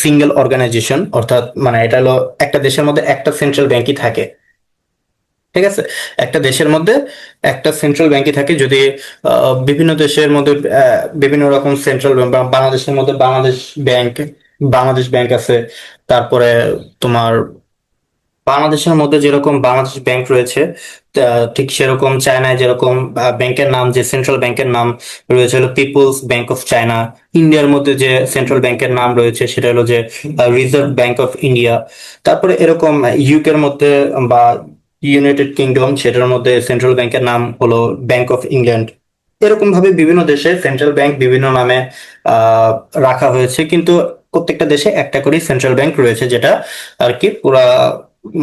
সিঙ্গেল অর্গানাইজেশন, অর্থাৎ মানে এটা হলো একটা দেশের মধ্যে একটা সেন্ট্রাল ব্যাংকই থাকে। ঠিক আছে, একটা দেশের মধ্যে একটা সেন্ট্রাল ব্যাংকই থাকে। যদি বিভিন্ন দেশের মধ্যে বিভিন্ন রকম সেন্ট্রাল ব্যাংক, বাংলাদেশের মধ্যে বাংলাদেশ ব্যাংক আছে। তারপরে তোমার বাংলাদেশের মধ্যে যেরকম বাংলাদেশ ব্যাংক রয়েছে, ঠিক সেরকম চায়নায় যেরকম ব্যাংকের নাম, যে সেন্ট্রাল ব্যাংকের নাম রয়েছে হলো পিপুলস ব্যাংক অফ চায়না। ইন্ডিয়ার মধ্যে যে সেন্ট্রাল ব্যাংকের নাম রয়েছে সেটা হলো যে রিজার্ভ ব্যাংক অফ ইন্ডিয়া। তারপরে এরকম ইউকের মধ্যে বা ইউনাইটেড কিংডম, সেটার মধ্যে সেন্ট্রাল ব্যাংকের নাম হলো ব্যাংক অফ ইংল্যান্ড। এরকম ভাবে বিভিন্ন দেশে সেন্ট্রাল ব্যাংক বিভিন্ন নামে আহ রাখা হয়েছে। কিন্তু প্রত্যেকটা দেশে একটা করে সেন্ট্রাল ব্যাংক রয়েছে, যেটা আর কি পুরা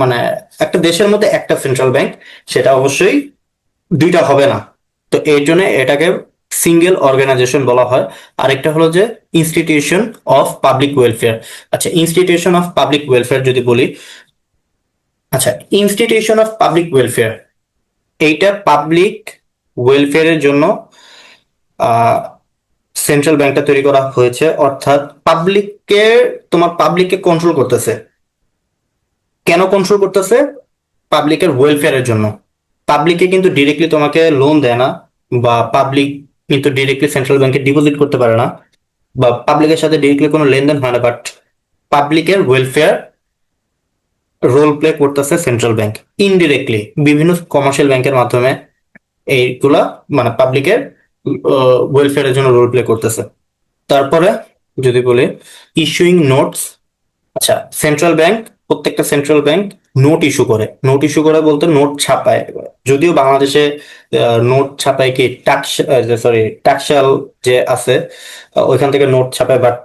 মানে একটা দেশের মধ্যে একটা সেন্ট্রাল ব্যাংক, সেটা অবশ্যই দুইটা হবে না। তো এর জন্য এটাকে সিঙ্গেল অর্গানাইজেশন বলা হয়। আরেকটা হলো যে ইনস্টিটিউশন অফ পাবলিক ওয়েলফেয়ার। আচ্ছা, ইনস্টিটিউশন অফ পাবলিক ওয়েলফেয়ার যদি বলি, আচ্ছা, ইনস্টিটিউশন অফ পাবলিক ওয়েলফেয়ার এইটা পাবলিক ওয়েলফেয়ারের জন্য সেন্ট্রাল ব্যাংকটা তৈরি করা হয়েছে, অর্থাৎ পাবলিককে, তোমার পাবলিককে কন্ট্রোল করতেছে। কেন কন্ট্রোল করতেছে? পাবলিকের ওয়েলফেয়ারের জন্য। পাবলিকে কিন্তু ডিরেক্টলি তোমাকে লোন দেয় না, বা পাবলিক কিন্তু ডিরেক্টলি সেন্ট্রাল ব্যাংকে ডিপোজিট করতে পারে না, বা পাবলিকের সাথে ডিরেক্টলি কোনো লেনদেন হয় না, বাট পাবলিকের ওয়েলফেয়ার রোল প্লে করতেছে সেন্ট্রাল ব্যাংক ইনডিরেক্টলি বিভিন্ন কমার্শিয়াল ব্যাংকের মাধ্যমে। এইগুলা মানে পাবলিকের ওয়েলফেয়ারের জন্য রোল প্লে করতেছে। তারপরে যদি বলি ইস্যুইং নোটস। আচ্ছা, সেন্ট্রাল ব্যাংক, প্রত্যেকটা সেন্ট্রাল ব্যাংক নোট ইস্যু করে। নোট ইস্যু করে বলতে নোট ছাপায়। যদিও বাংলাদেশে নোট ছাপায় কি টাকস, সরি, টাকশাল যে আছে, ওইখান থেকে নোট ছাপায়, বাট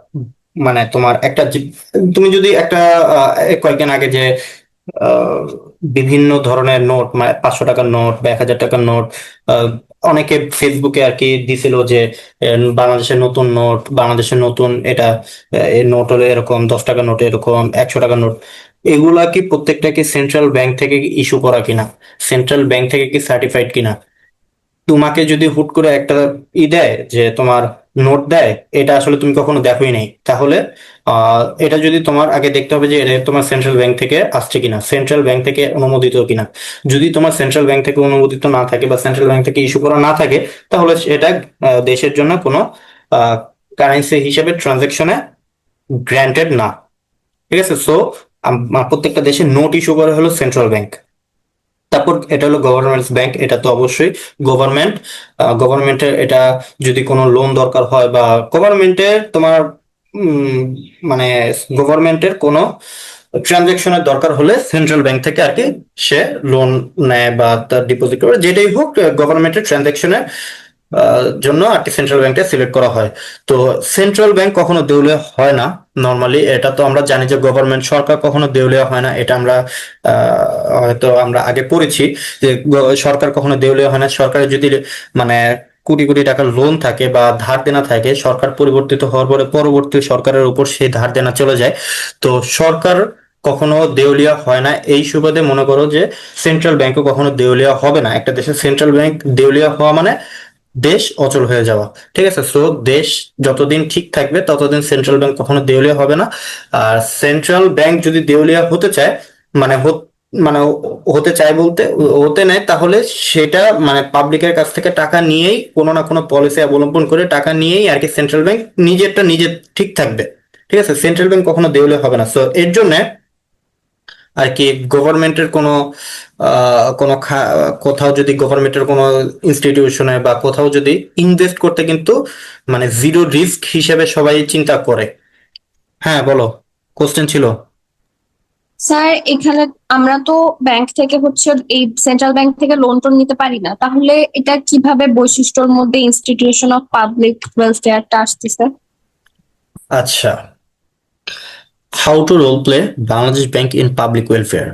মানে তোমার একটা তুমি যদি একটা কয়েকদিন আগে যে আহ, বিভিন্ন ধরনের নোট, মানে 500 টাকার নোট বা 1000 টাকার নোট, আহ, অনেকে ফেসবুকে আর কি দিছিল যে বাংলাদেশের নতুন নোট, বাংলাদেশের নতুন এটা, এই নোট হলো এরকম, 10 টাকার নোট এরকম, 100 টাকার নোট। এগুলা কি প্রত্যেকটা কি সেন্ট্রাল ব্যাংক থেকে ইস্যু করা কিনা, সেন্ট্রাল ব্যাংক থেকে কি সার্টিফাইড কিনা? তোমাকে যদি হুট করে একটা দেয় যে তোমার নোট দেয়, এটা আসলে তুমি কখনো দেখোই নাই, তাহলে এটা যদি তোমার আগে দেখতে হবে যে এটা তোমার সেন্ট্রাল ব্যাংক থেকে আসছে কিনা, সেন্ট্রাল ব্যাংক থেকে অনুমোদিত কিনা। যদি তোমার সেন্ট্রাল ব্যাংক থেকে অনুমোদিত না থাকে বা সেন্ট্রাল ব্যাংক থেকে ইস্যু করা না থাকে, তাহলে সেটা দেশের জন্য কোনো কারেন্সি হিসেবে ট্রানজাকশনে গ্র্যান্টেড না। ঠিক আছে, সো প্রত্যেকটা দেশে নোট ইস্যু করে হলো সেন্ট্রাল ব্যাংক। তারপর এটা হলো গভর্নমেন্টস ব্যাংক, এটা তো অবশ্যই গভর্নমেন্ট, গভর্নমেন্টের এটা যদি কোনো লোন দরকার হয় বা গভর্নমেন্টের তোমার উম, মানে গভর্নমেন্টের কোনো ট্রানজাকশনের দরকার হলে সেন্ট্রাল ব্যাংক থেকে আর কি সে লোন নেয় বা তার ডিপোজিট করে, যেটাই হোক গভর্নমেন্টের ট্রানজাকশনের জন্য আর কি সেন্ট্রাল ব্যাংকটা সিলেক্ট করা হয়। তো সেন্ট্রাল ব্যাংক কখনো দেউলিয়া হয় না। নর্মালি এটা তো আমরা জানি যে গভর্নমেন্ট, সরকার কখনো দেউলিয়া হয় না, এটা আমরা হয়তো আমরা আগে পড়েছি যে সরকার কখনো দেউলিয়া হয় না। সরকারের যদি মানে কোটি কোটি টাকার লোন থাকে বা ধার দেনা থাকে, সরকার পরিবর্তিত হওয়ার পরে পরবর্তী সরকারের উপর সেই ধার দেনা চলে যায়। তো সরকার কখনো দেউলিয়া হয় না। এই সুবাদে মনে করো যে সেন্ট্রাল ব্যাংকও কখনো দেউলিয়া হবে না। একটা দেশের সেন্ট্রাল ব্যাংক দেউলিয়া হওয়া মানে দেশ অচল হয়ে যাওয়া। ঠিক আছে, সো দেশ যতদিন ঠিক থাকবে ততদিন সেন্ট্রাল ব্যাংক কখনো দেউলিয়া হবে না। আর সেন্ট্রাল ব্যাংক যদি দেউলিয়া হতে চায়, মানে মানে হতে চায় বলতে হতে নেয়, তাহলে সেটা মানে পাবলিকের কাছ থেকে টাকা নিয়েই কোনো না কোনো পলিসি অবলম্বন করে টাকা নিয়েই আর কি সেন্ট্রাল ব্যাংক নিজেরটা নিজে ঠিক থাকবে। ঠিক আছে, সেন্ট্রাল ব্যাংক কখনো দেউলিয়া হবে না। সো এর জন্য আর কি গভর্নমেন্টের কোনো কোনো কোথাও যদি গভর্নমেন্টের কোনো ইনস্টিটিউশনে বা কোথাও যদি ইনভেস্ট করতে, কিন্তু মানে জিরো রিস্ক হিসেবে সবাই চিন্তা করে। হ্যাঁ, বলো, কোশ্চেন ছিল। স্যার এখানে আমরা তো ব্যাংক থেকে হচ্ছে এই সেন্ট্রাল ব্যাংক থেকে লোন টোন নিতে পারি না, তাহলে এটা কিভাবে বৈশিষ্ট্যর মধ্যে ইনস্টিটিউশন অফ পাবলিক ওয়েলফেয়ারটা আসতেছে? আচ্ছা, how to role play Bangladesh Bank in public welfare.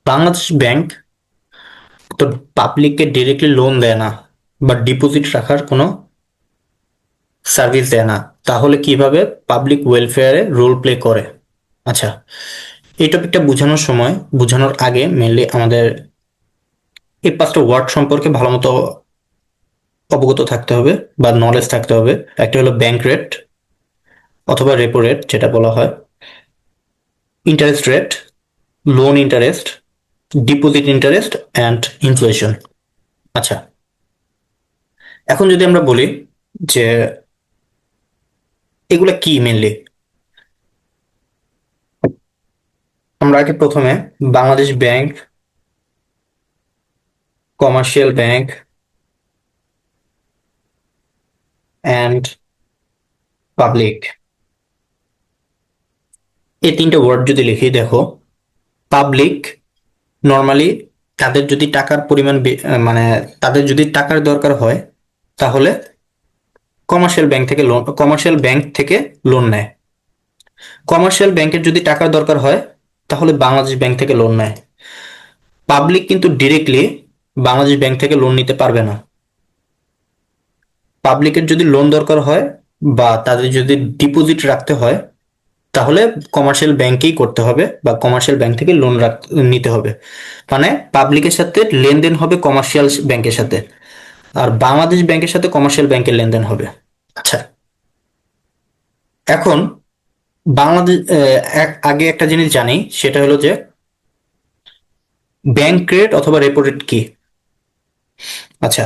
Bangladesh Bank তো পাবলিককে ডিরেক্টলি লোন দেয় না বা ডিপোজিট রাখার কোনো সার্ভিস দেয় না, তাহলে কিভাবে পাবলিক ওয়েলফেয়ারে রোল প্লে করে? আচ্ছা, এই টপিকটা বোঝানোর সময়, বোঝানোর আগে মেনলি আমাদের এই 5টা ওয়ার্ড সম্পর্কে ভালো মতো অবগত থাকতে হবে বা নলেজ থাকতে হবে। একটা হলো ব্যাংক রেট অথবা রেপো রেট যেটা বলা হয়, interest rate, loan interest, deposit interest and inflation. আচ্ছা, এখন যদি আমরা বলি যে এগুলা কি মেনলি, আমরা আগে প্রথমে Bangladesh bank, commercial bank and public, এই 3টে ওয়ার্ড যদি লিখি, দেখো পাবলিক নর্মালি তাদের যদি টাকার পরিমাণ মানে তাদের যদি টাকার দরকার হয়, তাহলে কমার্শিয়াল ব্যাংক থেকে লোন নেয়। কমার্শিয়াল ব্যাংকের যদি টাকার দরকার হয় তাহলে বাংলাদেশ ব্যাংক থেকে লোন নেয়। পাবলিক কিন্তু ডিরেক্টলি বাংলাদেশ ব্যাংক থেকে লোন নিতে পারবে না। পাবলিকের যদি লোন দরকার হয় বা তাদের যদি ডিপোজিট রাখতে হয় তাহলে কমার্শিয়াল ব্যাংকেই করতে হবে বা কমার্শিয়াল ব্যাংক থেকে লোন নিতে হবে। মানে পাবলিকের সাথে লেনদেন হবে কমার্শিয়াল ব্যাংকের সাথে, আর বাংলাদেশ ব্যাংকের সাথে কমার্শিয়াল ব্যাংকের লেনদেন হবে। আচ্ছা, এখন বাংলাদেশ আগে একটা জিনিস জানি, সেটা হলো যে ব্যাংক রেট অথবা রেপো রেট কি। আচ্ছা,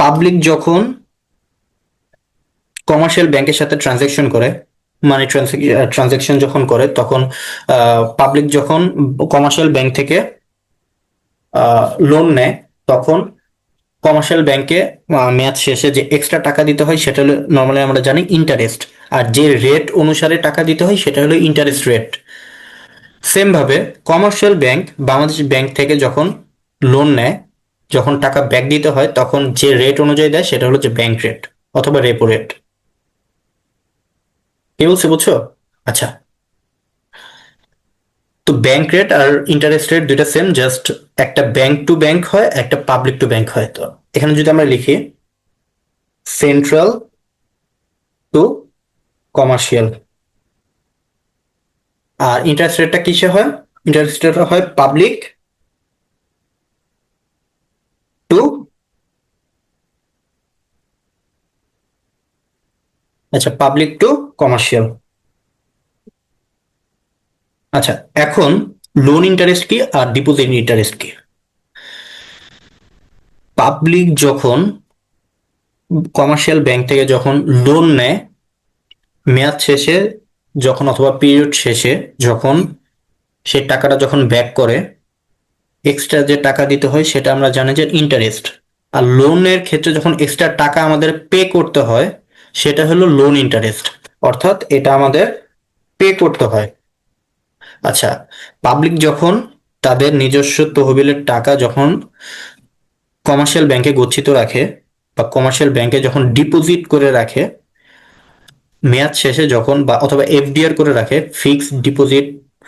পাবলিক যখন কমার্শিয়াল ব্যাংকের সাথে ট্রানজ্যাকশন করে, মানি ট্রানজ্যাকশন যখন করে, তখন পাবলিক যখন কমার্শিয়াল ব্যাংক থেকে লোন নেয়, তখন কমার্শিয়াল ব্যাংকে মেয়াদ শেষে যে এক্সট্রা টাকা দিতে হয় সেটা হলো নর্মালি আমরা জানি ইন্টারেস্ট, আর যে রেট অনুসারে টাকা দিতে হয় সেটা হলো ইন্টারেস্ট রেট। সেম ভাবে কমার্শিয়াল ব্যাংক বাংলাদেশ ব্যাংক থেকে যখন লোন নেয়, যখন টাকা ব্যাক দিতে হয় তখন যে রেট অনুযায়ী দেয় সেটা হলো যে ব্যাংক রেট অথবা রেপো রেট। কি বলছে বুঝছো? আচ্ছা, তো ব্যাংক রেট আর ইন্টারেস্ট রেট দুইটা সেম, জাস্ট একটা ব্যাংক টু ব্যাংক হয়, একটা পাবলিক টু ব্যাংক হয়। তো এখানে যদি আমরা লিখি সেন্ট্রাল টু কমার্শিয়াল, আর ইন্টারেস্ট রেটটা কিসে হয়? ইন্টারেস্ট রেটটা হয় পাবলিক টু, আচ্ছা, পাবলিক টু কমার্শিয়াল। আচ্ছা, এখন লোন ইন্টারেস্ট কি আর ডিপোজিট ইন্টারেস্ট কি? পাবলিক যখন কমার্শিয়াল ব্যাংক থেকে যখন লোন নেয়, মেয়াদ শেষে যখন অথবা পিরিয়ড শেষে যখন সেই টাকাটা যখন ব্যাক করে, এক্সট্রা যে টাকা দিতে হয় সেটা আমরা জানি যে ইন্টারেস্ট। আর লোনের ক্ষেত্রে যখন এক্সট্রা টাকা আমাদের পে করতে হয় সেটা হলো লোন ইন্টারেস্ট, অর্থাৎ এটা আমাদের পে করতে হয়। আচ্ছা, পাবলিক যখন তাদের নিজস্ব তহবিলের টাকা যখন কমার্শিয়াল ব্যাংকে গচ্ছিত রাখে বা কমার্শিয়াল ব্যাংকে যখন ডিপোজিট করে রাখে, মেয়াদ শেষে যখন বা অথবা এফডিআর করে রাখে, ফিক্সড ডিপোজিট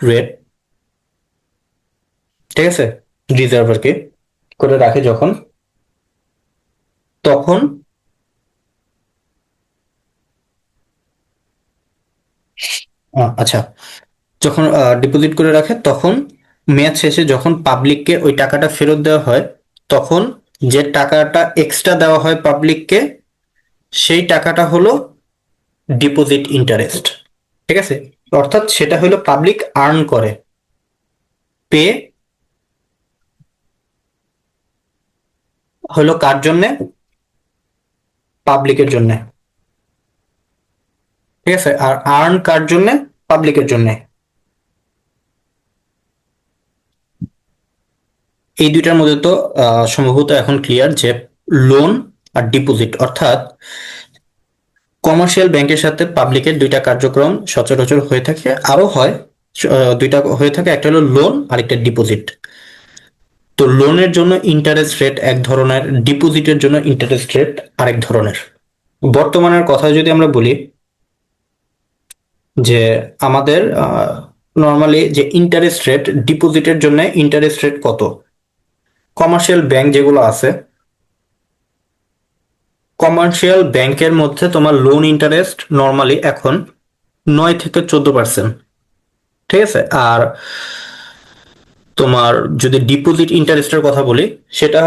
রেট, ঠিক আছে, রিজার্ভ আর কি, করে রাখে যখন, তখন আচ্ছা, যখন ডিপোজিট করে রাখে তখন মেয়াদ শেষে যখন পাবলিককে ওই টাকাটা ফেরত দেওয়া হয়, তখন যে টাকাটা এক্সট্রা দেওয়া হয় পাবলিককে সেই টাকাটা হলো ডিপোজিট ইন্টারেস্ট। ঠিক আছে, অর্থাৎ সেটা হলো পাবলিক আর্ন করে, পে হলো কার জন্য? পাবলিকের জন্য। ঠিক আছে, আর আর্ন কার জন্য? পাবলিকের জন্য। এই দুইটার মধ্যে তো সম্ভবত এখন ক্লিয়ার যে লোন আর ডিপোজিট, অর্থাৎ কমার্শিয়াল ব্যাংকের সাথে পাবলিকের দুইটা কার্যক্রম সচরাচর হয়ে থাকে, আরো হয়, দুইটা হয়ে থাকে, একটা হলো লোন আর একটা ডিপোজিট। তো লোনের জন্য ইন্টারেস্ট রেট এক ধরনের, ডিপোজিটের জন্য ইন্টারেস্ট রেট আরেক ধরনের। বর্তমানের কথা যদি আমরা বলি যে আমাদের নর্মালি যে ইন্টারেস্ট রেট, ডিপোজিটের জন্য ইন্টারেস্ট রেট কত? কমার্শিয়াল ব্যাংক যেগুলো আছে, কমার্শিয়াল ব্যাংকের মধ্যে তোমার লোন ইন্টারেস্ট নর্মালি এখন 9 থেকে 14%। ঠিক আছে, আর তোমার যদি ডিপোজিট ইন্টারেস্টের কথা বলি সেটা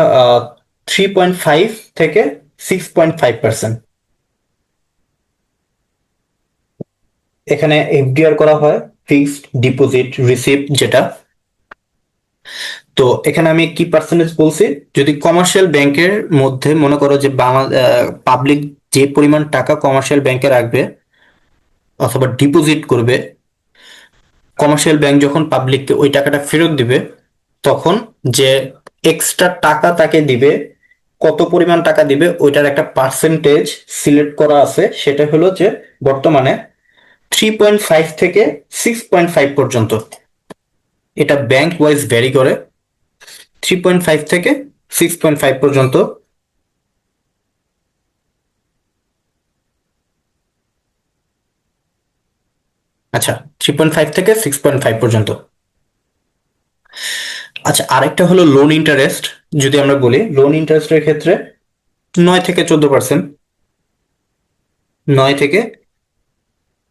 3.5 থেকে 6.5%। এখানে এফডিআর করা হয়, ফিক্সড ডিপোজিট রিসিপ্ট যেটা। তো এখানে আমি কি পার্সেন্টেজ বলছি, যদি কমার্শিয়াল ব্যাংকের মধ্যে মনে করো যে পাবলিক যে পরিমাণ টাকা কমার্শিয়াল ব্যাংকে রাখবে অথবা ডিপোজিট করবে, কমার্শিয়াল ব্যাংক যখন পাবলিককে ওই টাকাটা ফেরত দিবে তখন যে এক্সট্রা টাকা তাকে দিবে, কত পরিমাণ টাকা দিবে ওইটার একটা পার্সেন্টেজ সিলেক্ট করা আছে, সেটা হলো যে বর্তমানে 3.5 থেকে 6.5 পর্যন্ত। এটা ব্যাংক ওয়াইজ ভ্যারি করে, 3.5 থেকে 6.5 পর্যন্ত। আচ্ছা, 3.5 থেকে 6.5 পর্যন্ত। আচ্ছা, আরেকটা হলো লোন ইন্টারেস্ট। যদি আমরা বলি লোন ইন্টারেস্টের ক্ষেত্রে 9 থেকে 14%, 9 থেকে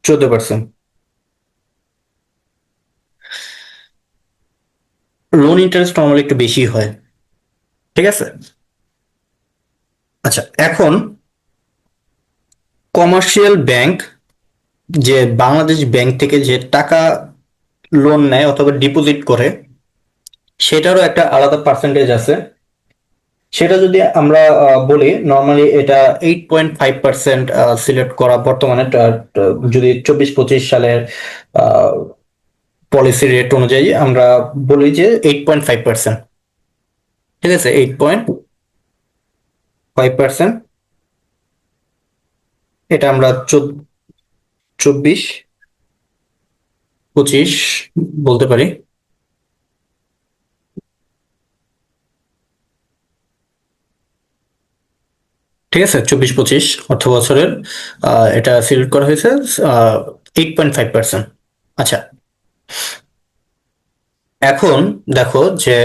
14%। লোন ইন্টারেস্ট নর্মালি একটু বেশি হয়, ঠিক আছে। আচ্ছা, এখন কমার্শিয়াল ব্যাংক, যে বাংলাদেশ ব্যাংক থেকে যে টাকা লোন নেয় অথবা ডিপোজিট করে, সেটারও একটা আলাদা পার্সেন্টেজ আছে। সেটা যদি আমরা বলি, নর্মালি এটা 8.5% সিলেক্ট করা বর্তমানে, যদি 24-25 সালের পলিসি রেট অনুযায়ী আমরা বলি যে 8.5%, ঠিক আছে, 8.5%। এটা আমরা 24-25 বলতে পারি, ঠিক আছে। 24-25 অর্থ বছরের এটা সিলেক্ট করা হয়েছে 8.5%। আচ্ছা, এখন দেখো যে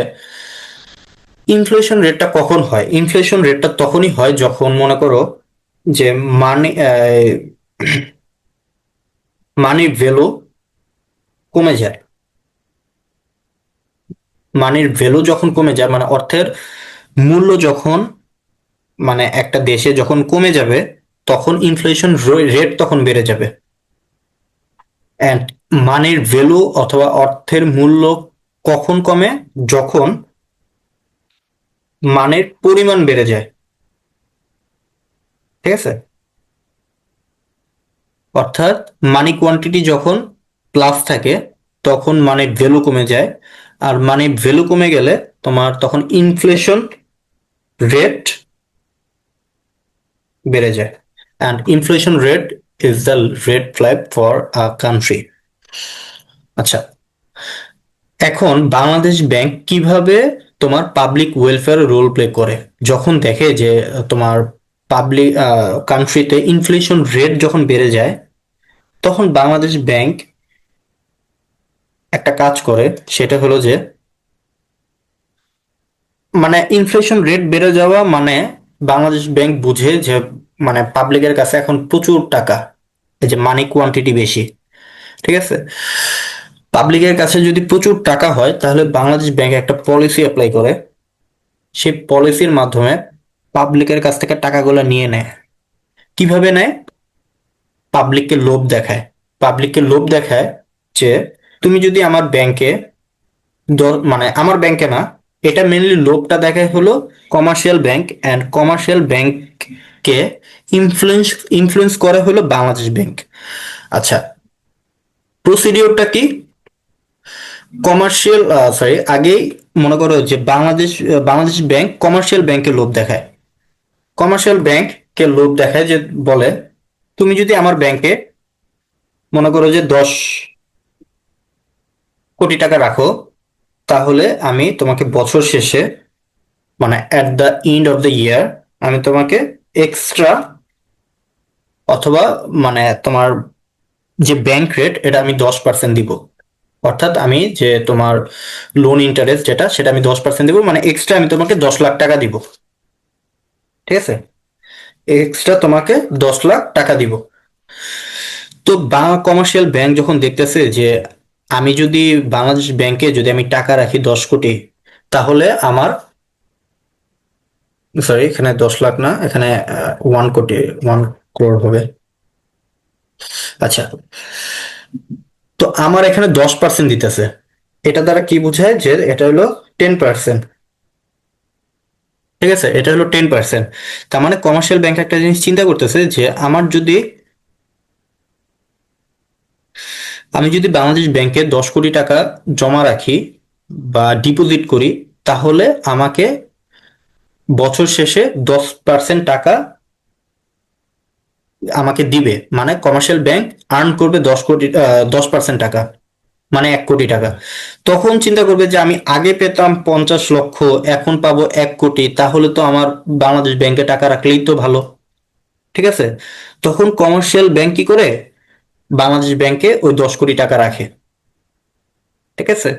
ইনফ্লেশন রেটটা কখন হয়। ইনফ্লেশন রেটটা তখনই হয় যখন মনে করো যে মানি মানির ভ্যালু কমে যায়। মানির ভ্যালু যখন কমে যায়, মানে অর্থের মূল্য যখন, মানে একটা দেশে যখন কমে যাবে, তখন ইনফ্লেশন রেট তখন বেড়ে যাবে। অ্যান্ড মানির ভ্যালু অথবা অর্থের মূল্য কখন কমে? যখন মানের পরিমাণ বেড়ে যায়, ঠিক আছে। অর্থাৎ মানি কোয়ান্টিটি যখন প্লাস থাকে, তখন মানির ভ্যালু কমে যায়। আর মানির ভ্যালু কমে গেলে তোমার তখন ইনফ্লেশন রেট বেড়ে যায়। And inflation rate is the red flag for a country. আচ্ছা, এখন বাংলাদেশ ব্যাংক কিভাবে তোমার পাবলিক ওয়েলফেয়ার রোল প্লে করে? যখন দেখে যে তোমার পাবলিক কান্ট্রিতে ইনফ্লেশন রেট যখন বেড়ে যায়, তখন বাংলাদেশ ব্যাংক একটা কাজ করে। সেটা হলো যে, মানে ইনফ্লেশন রেট বেড়ে যাওয়া মানে বাংলাদেশ ব্যাংক বুঝে যে মানে পাবলিকের কাছে এখন প্রচুর টাকা, এই যে মানি কোয়ান্টিটি বেশি, ঠিক আছে। পাবলিকের কাছে যদি প্রচুর টাকা হয়, তাহলে বাংলাদেশ ব্যাংক একটা পলিসি অ্যাপ্লাই করে। সেই পলিসির মাধ্যমে পাবলিকের কাছ থেকে টাকাগুলো নিয়ে নেয়। কিভাবে নেয়? পাবলিককে লোভ দেখায়। পাবলিককে লোভ দেখায় যে তুমি যদি আমার ব্যাংকে, মানে আমার ব্যাংকে না, এটা মেনলি লোভটা দেখায় হলো কমার্শিয়াল ব্যাংক, অ্যান্ড কমার্শিয়াল ব্যাংককে ইনফ্লুয়েন্স ইনফ্লুয়েন্স করে হলো বাংলাদেশ ব্যাংক। আচ্ছা, প্রসিডিওরটা কি? কমার্শিয়াল, সরি, আগেই মনে করো যে বাংলাদেশ ব্যাংক কমার্শিয়াল ব্যাংকে লোভ দেখায়। কমার্শিয়াল ব্যাংককে লোভ দেখায় যে বলে, তুমি যদি আমার ব্যাংকে মনে করো যে 10 কোটি টাকা রাখো, তাহলে আমি তোমাকে বছর শেষে, মানে at the end of the year, আমি তোমাকে এক্সট্রা, অথবা মানে তোমার যে ব্যাংক রেট, এটা আমি 10% দিব। অর্থাৎ আমি যে তোমার লোন ইন্টারেস্ট যেটা, সেটা আমি 10% দিব, মানে এক্সট্রা আমি তোমাকে 10 লাখ টাকা দিব, ঠিক আছে। এক্সট্রা তোমাকে 10 লাখ টাকা দিব। তো কমার্শিয়াল ব্যাংক যখন দেখতেছে যে আমি যদি বাংলাদেশ ব্যাংকে যদি আমি টাকা রাখি 10 কোটি, তাহলে আমার, সরি, এখানে 10 লাখ না, এখানে 1 কোটি, 1 crore হবে। আচ্ছা, তো আমার এখানে 10% দিতেছে। এটা দ্বারা কি বোঝায় যে এটা হলো 10%, ঠিক আছে। এটা হলো 10%। তার মানে কমার্শিয়াল ব্যাংক একটা জিনিস চিন্তা করতেছে যে আমি যদি বাংলাদেশ ব্যাংকে 10 কোটি টাকা জমা রাখি বা ডিপোজিট করি, তাহলে আমাকে বছর শেষে 10% টাকা আমাকে দিবে। মানে কমার্শিয়াল ব্যাংক আর্ন করবে 10 কোটি, 10% টাকা, মানে 1 কোটি টাকা। তখন চিন্তা করবে যে আমি আগে পেতাম 50 লক্ষ, এখন পাবো 1 কোটি, তাহলে তো আমার বাংলাদেশ ব্যাংকে টাকা রাখলেই তো ভালো, ঠিক আছে। তখন কমার্শিয়াল ব্যাংক কি করে? বাংলাদেশ ব্যাংকে ওই 10 কোটি টাকা রাখে, ঠিক আছে?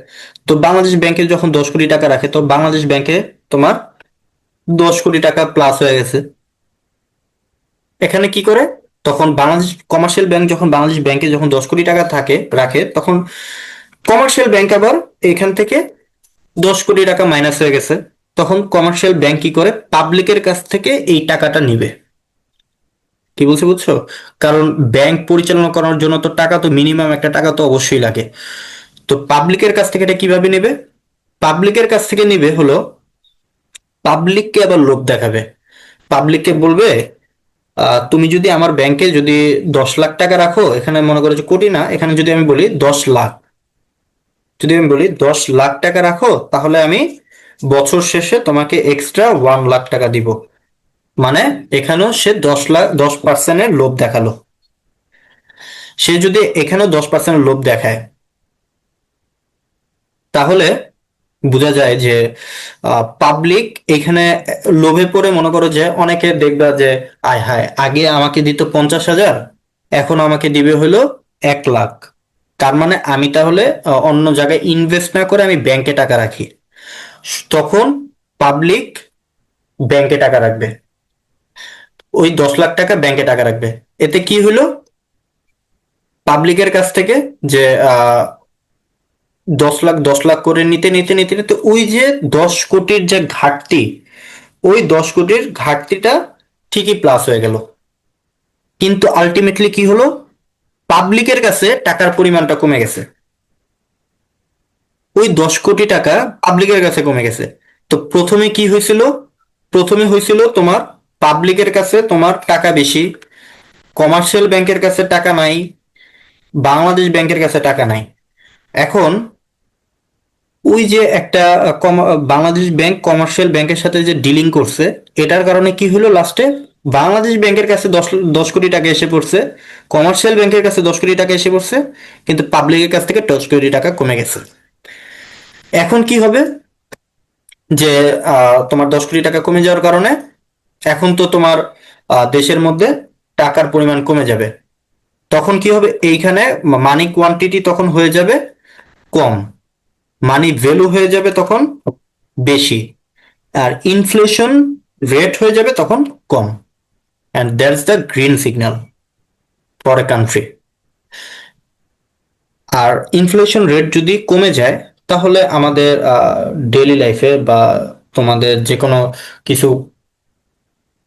তো বাংলাদেশ ব্যাংকে যখন 10 কোটি টাকা রাখে, তো বাংলাদেশ ব্যাংকে তোমার 10 কোটি টাকা প্লাস হয়ে গেছে। এখানে কি করে, তখন বাংলাদেশ কমার্শিয়াল ব্যাংক যখন বাংলাদেশ ব্যাংকে যখন 10 কোটি টাকা রাখে, তখন কমার্শিয়াল ব্যাংক আবার এখান থেকে 10 কোটি টাকা মাইনাস হয়ে গেছে, তখন কমার্শিয়াল ব্যাংক কি করে, পাবলিকের কাছ থেকে এই টাকাটা নিবে। কি বলছি বুঝছো? কারণ ব্যাংক পরিচালনা করার জন্য তো টাকা, তো মিনিমাম একটা টাকা তো অবশ্যই লাগে। তো পাবলিকের কাছ থেকে এটা কিভাবে নেবে? পাবলিকের কাছ থেকে নিবে হলো, পাবলিককে আবার লোভ দেখাবে। পাবলিককে বলবে, তুমি যদি আমার ব্যাংকে যদি 10 লাখ টাকা রাখো, এখানে মনে করো যে কোটি না, এখানে যদি আমি বলি 10 লাখ, যদি আমি বলি 10 লাখ টাকা রাখো, তাহলে আমি বছর শেষে তোমাকে এক্সট্রা 1 লাখ টাকা দিব। মানে এখানেও সে 10 লাখ, 10%-এর লোভ দেখালো। সে যদি এখানেও 10%-এর লোভ দেখায়, তাহলে বোঝা যায় যে পাবলিক এখানে লোভে পড়ে, মনে করো যে অনেকে দেখবা যে আয় হায়, আগে আমাকে দিত 50,000, এখন আমাকে দিবে হলো 1 লাখ। তার মানে আমি তাহলে অন্য জায়গায় ইনভেস্ট না করে আমি ব্যাংকে টাকা রাখি। তখন পাবলিক ব্যাংকে টাকা রাখবে, ওই 10 লাখ টাকা ব্যাংকে টাকা রাখবে। এতে কি হলো, পাবলিকের কাছ থেকে যে 10 লাখ 10 লাখ করে নিতে নিতে নিতে নিতে ওই যে 10 কোটির যে ঘাটতি, ওই 10 কোটির ঘাটতিটা ঠিকই প্লাস হয়ে গেল। কিন্তু আলটিমেটলি কি হলো, পাবলিকের কাছে টাকার পরিমাণটা কমে গেছে। ওই 10 কোটি টাকা পাবলিকের কাছে কমে গেছে। তো প্রথমে কি হয়েছিল, প্রথমে হয়েছিল তোমার পাবলিকের কাছে তোমার টাকা বেশি, কমার্শিয়াল ব্যাংকের কাছে টাকা নাই, বাংলাদেশ ব্যাংকের কাছে টাকা নাই। এখন ওই যে একটা বাংলাদেশ ব্যাংক কমার্শিয়াল ব্যাংকের সাথে যে ডিলিং করছে, এটার কারণে কি হলো, লাস্টে বাংলাদেশ ব্যাংকের কাছে দশ দশ কোটি টাকা এসে পড়ছে, কমার্শিয়াল ব্যাংকের কাছে 10 কোটি টাকা এসে পড়ছে, কিন্তু পাবলিকের কাছ থেকে 10 কোটি টাকা কমে গেছে। এখন কি হবে, যে তোমার 10 কোটি টাকা কমে যাওয়ার কারণে এখন তো তোমার দেশের মধ্যে টাকার পরিমাণ কমে যাবে। তখন কি হবে, এইখানে মানি কোয়ান্টিটি তখন হয়ে যাবে কম, মানি ভ্যালু হয়ে যাবে তখন বেশি, আর ইনফ্লেশন রেট হয়ে যাবে তখন কম। And that's the green signal for a country. আর ইনফ্লেশন রেট যদি কমে যায়, তাহলে আমাদের ডেইলি লাইফে বা তোমাদের যে কোনো কিছু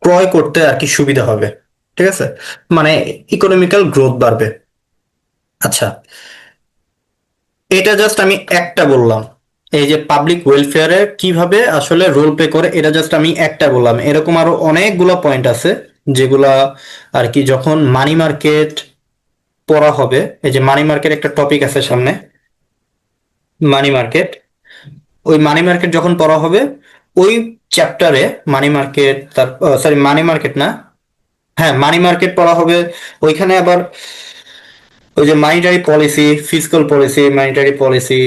ক্রয় করতে আর কি সুবিধা হবে, ঠিক আছে? মানে ইকোনমিক্যাল গ্রোথ বাড়বে। আচ্ছা, এটা জাস্ট আমি একটা বললাম, এই যে পাবলিক ওয়েলফেয়ারে কিভাবে আসলে রোল প্লে করে, এটা জাস্ট আমি একটা বললাম। এরকম আরো অনেকগুলা পয়েন্ট আছে যেগুলা আর কি যখন মানি মার্কেট পড়া হবে, এই যে মানি মার্কেট একটা টপিক আছে সামনে, মানি মার্কেট, ওই মানি মার্কেট যখন পড়া হবে, ওই চ্যাপ্টারে মানি মার্কেট, তার সরি মানি মার্কেট না, হ্যাঁ মানি মার্কেট পড়া হবে। ওইখানে আবার ওই যে monetary policy, fiscal policy, monetary policy,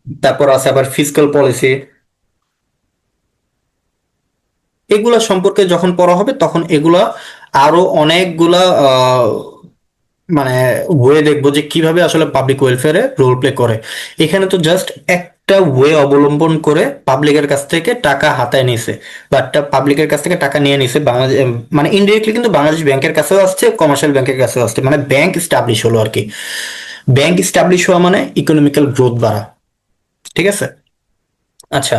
তারপর আছে আবার ফিসকাল পলিসি, এগুলা সম্পর্কে যখন পড়া হবে, তখন এগুলা আরো অনেকগুলা মানে ওয়ে দেখবো যে কিভাবে আসলে পাবলিক ওয়েলফেয়ারে রোল প্লে করে। এখানে তো জাস্ট একটা ওয়ে অবলম্বন করে পাবলিকের কাছ থেকে টাকা হাতায় নিছে, বা পাবলিকের কাছ থেকে টাকা নিয়ে নিছে বাংলাদেশ, মানে ইনডিরেক্টলি কিন্তু বাংলাদেশ ব্যাংকের কাছেও আসছে, কমার্শিয়াল ব্যাংকের কাছেও আসছে, মানে ব্যাংক স্টাবলিশ হলো আর কি। ব্যাংক স্টাবলিশ হওয়া মানে ইকোনমিক্যাল গ্রোথ বাড়া, ঠিক আছে? আচ্ছা,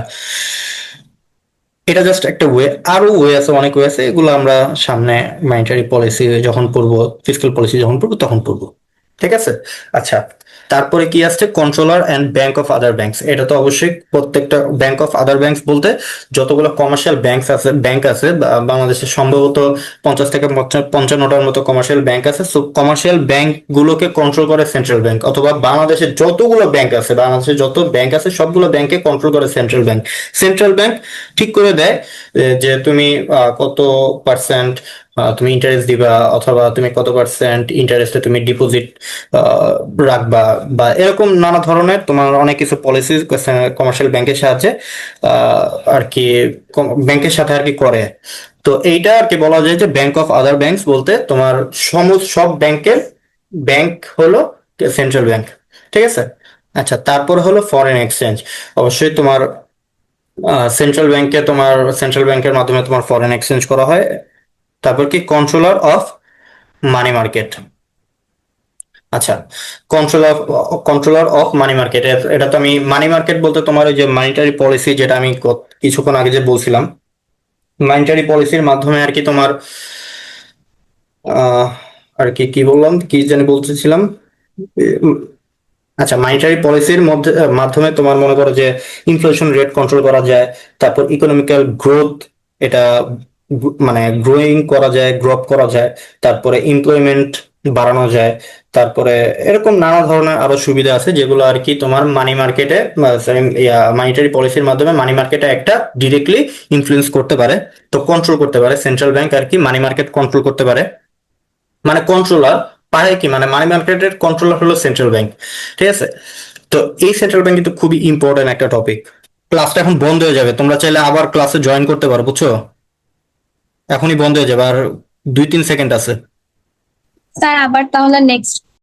এটা জাস্ট একটা ওয়ে, আরো ওয়ে আছে, অনেক ওয়ে আছে, এগুলো আমরা সামনে মনিটারি পলিসি যখন পড়বো, ফিসকাল পলিসি যখন পড়বো তখন পড়বো, ঠিক আছে? আচ্ছা, তারপরে কি আসছে, controller and bank of other banks. এটা তো অবশ্যই প্রত্যেকটা ব্যাংক অফ আদার ব্যাংকস বলতে যতগুলো কমার্শিয়াল ব্যাংক আছে বাংলাদেশে সম্ভবত 50 থেকে 55টার মতো কমার্শিয়াল ব্যাংক আছে। সো কমার্শিয়াল ব্যাংক গুলোকে কন্ট্রোল করে সেন্ট্রাল ব্যাংক, অথবা বাংলাদেশে যতগুলো ব্যাংক আছে, বাংলাদেশে যত ব্যাংক আছে সবগুলো ব্যাংকে কন্ট্রোল করে সেন্ট্রাল ব্যাংক। সেন্ট্রাল ব্যাংক ঠিক করে দেয় যে তুমি কত পার্সেন্ট তুমি ইন্টারেস্ট দিবা, অথবা তুমি কত পার্সেন্ট ইন্টারেস্টে তুমি ডিপোজিট রাখবা, বা এরকম নানা ধরনের তোমার অনেক কিছু পলিসি কমার্শিয়াল ব্যাংকের সাহায্যে আর কি ব্যাংকের সাথে আর কি করে। তো এইটা আর কি বলা যায় যে ব্যাংক অফ আদার ব্যাংকস বলতে তোমার সব ব্যাংকের ব্যাংক হলো সেন্ট্রাল ব্যাংক, ঠিক আছে। আচ্ছা, তারপর হলো ফরেন এক্সচেঞ্জ। অবশ্যই তোমার সেন্ট্রাল ব্যাংকের মাধ্যমে তোমার ফরেন এক্সচেঞ্জ করা হয়। তারপর কি কন্ট্রোলার অফ মানি মার্কেট। আচ্ছা, কন্ট্রোলার অফ মানি মার্কেট, এটা তো আমি মানি মার্কেট বলতে তোমার ওই যে মানিটারি পলিসি, যেটা আমি কিছুক্ষণ আগে যে বলছিলাম, মানিটারি পলিসির মাধ্যমে আর কি তোমার আহ আর কি কি বললাম, কি জানি বলতেছিলাম। উম, আচ্ছা, মানিটারি পলিসির মাধ্যমে তোমার মনে করো যে ইনফ্লেশন রেট কন্ট্রোল করা যায়। তারপর ইকোনমিক্যাল গ্রোথ, এটা মানে গ্রোয়িং করা যায়, গ্রোথ করা যায়। তারপরে এমপ্লয়মেন্ট বাড়ানো যায়। তারপরে এরকম নানা ধরনের আরো সুবিধা আছে, যেগুলো আর কি তোমার মানি মার্কেটে, মানিটারি পলিসির মাধ্যমে মানি মার্কেটে একটা ডিরেক্টলি ইনফ্লুয়েন্স করতে পারে, তো কন্ট্রোল করতে পারে। সেন্ট্রাল ব্যাংক আর কি মানি মার্কেট কন্ট্রোল করতে পারে। মানে কন্ট্রোলার পারে কি, মানে মানি মার্কেটের কন্ট্রোলার হলো সেন্ট্রাল ব্যাংক, ঠিক আছে। তো এই সেন্ট্রাল ব্যাংক কিন্তু খুবই ইম্পর্টেন্ট একটা টপিক। ক্লাসটা এখন বন্ধ হয়ে যাবে, তোমরা চাইলে আবার ক্লাসে জয়েন করতে পারো, বুঝছো? এখনই বন্ধ হয়ে যাবে, আর 2-3 সেকেন্ড আছে। স্যার আবার তাহলে নেক্সট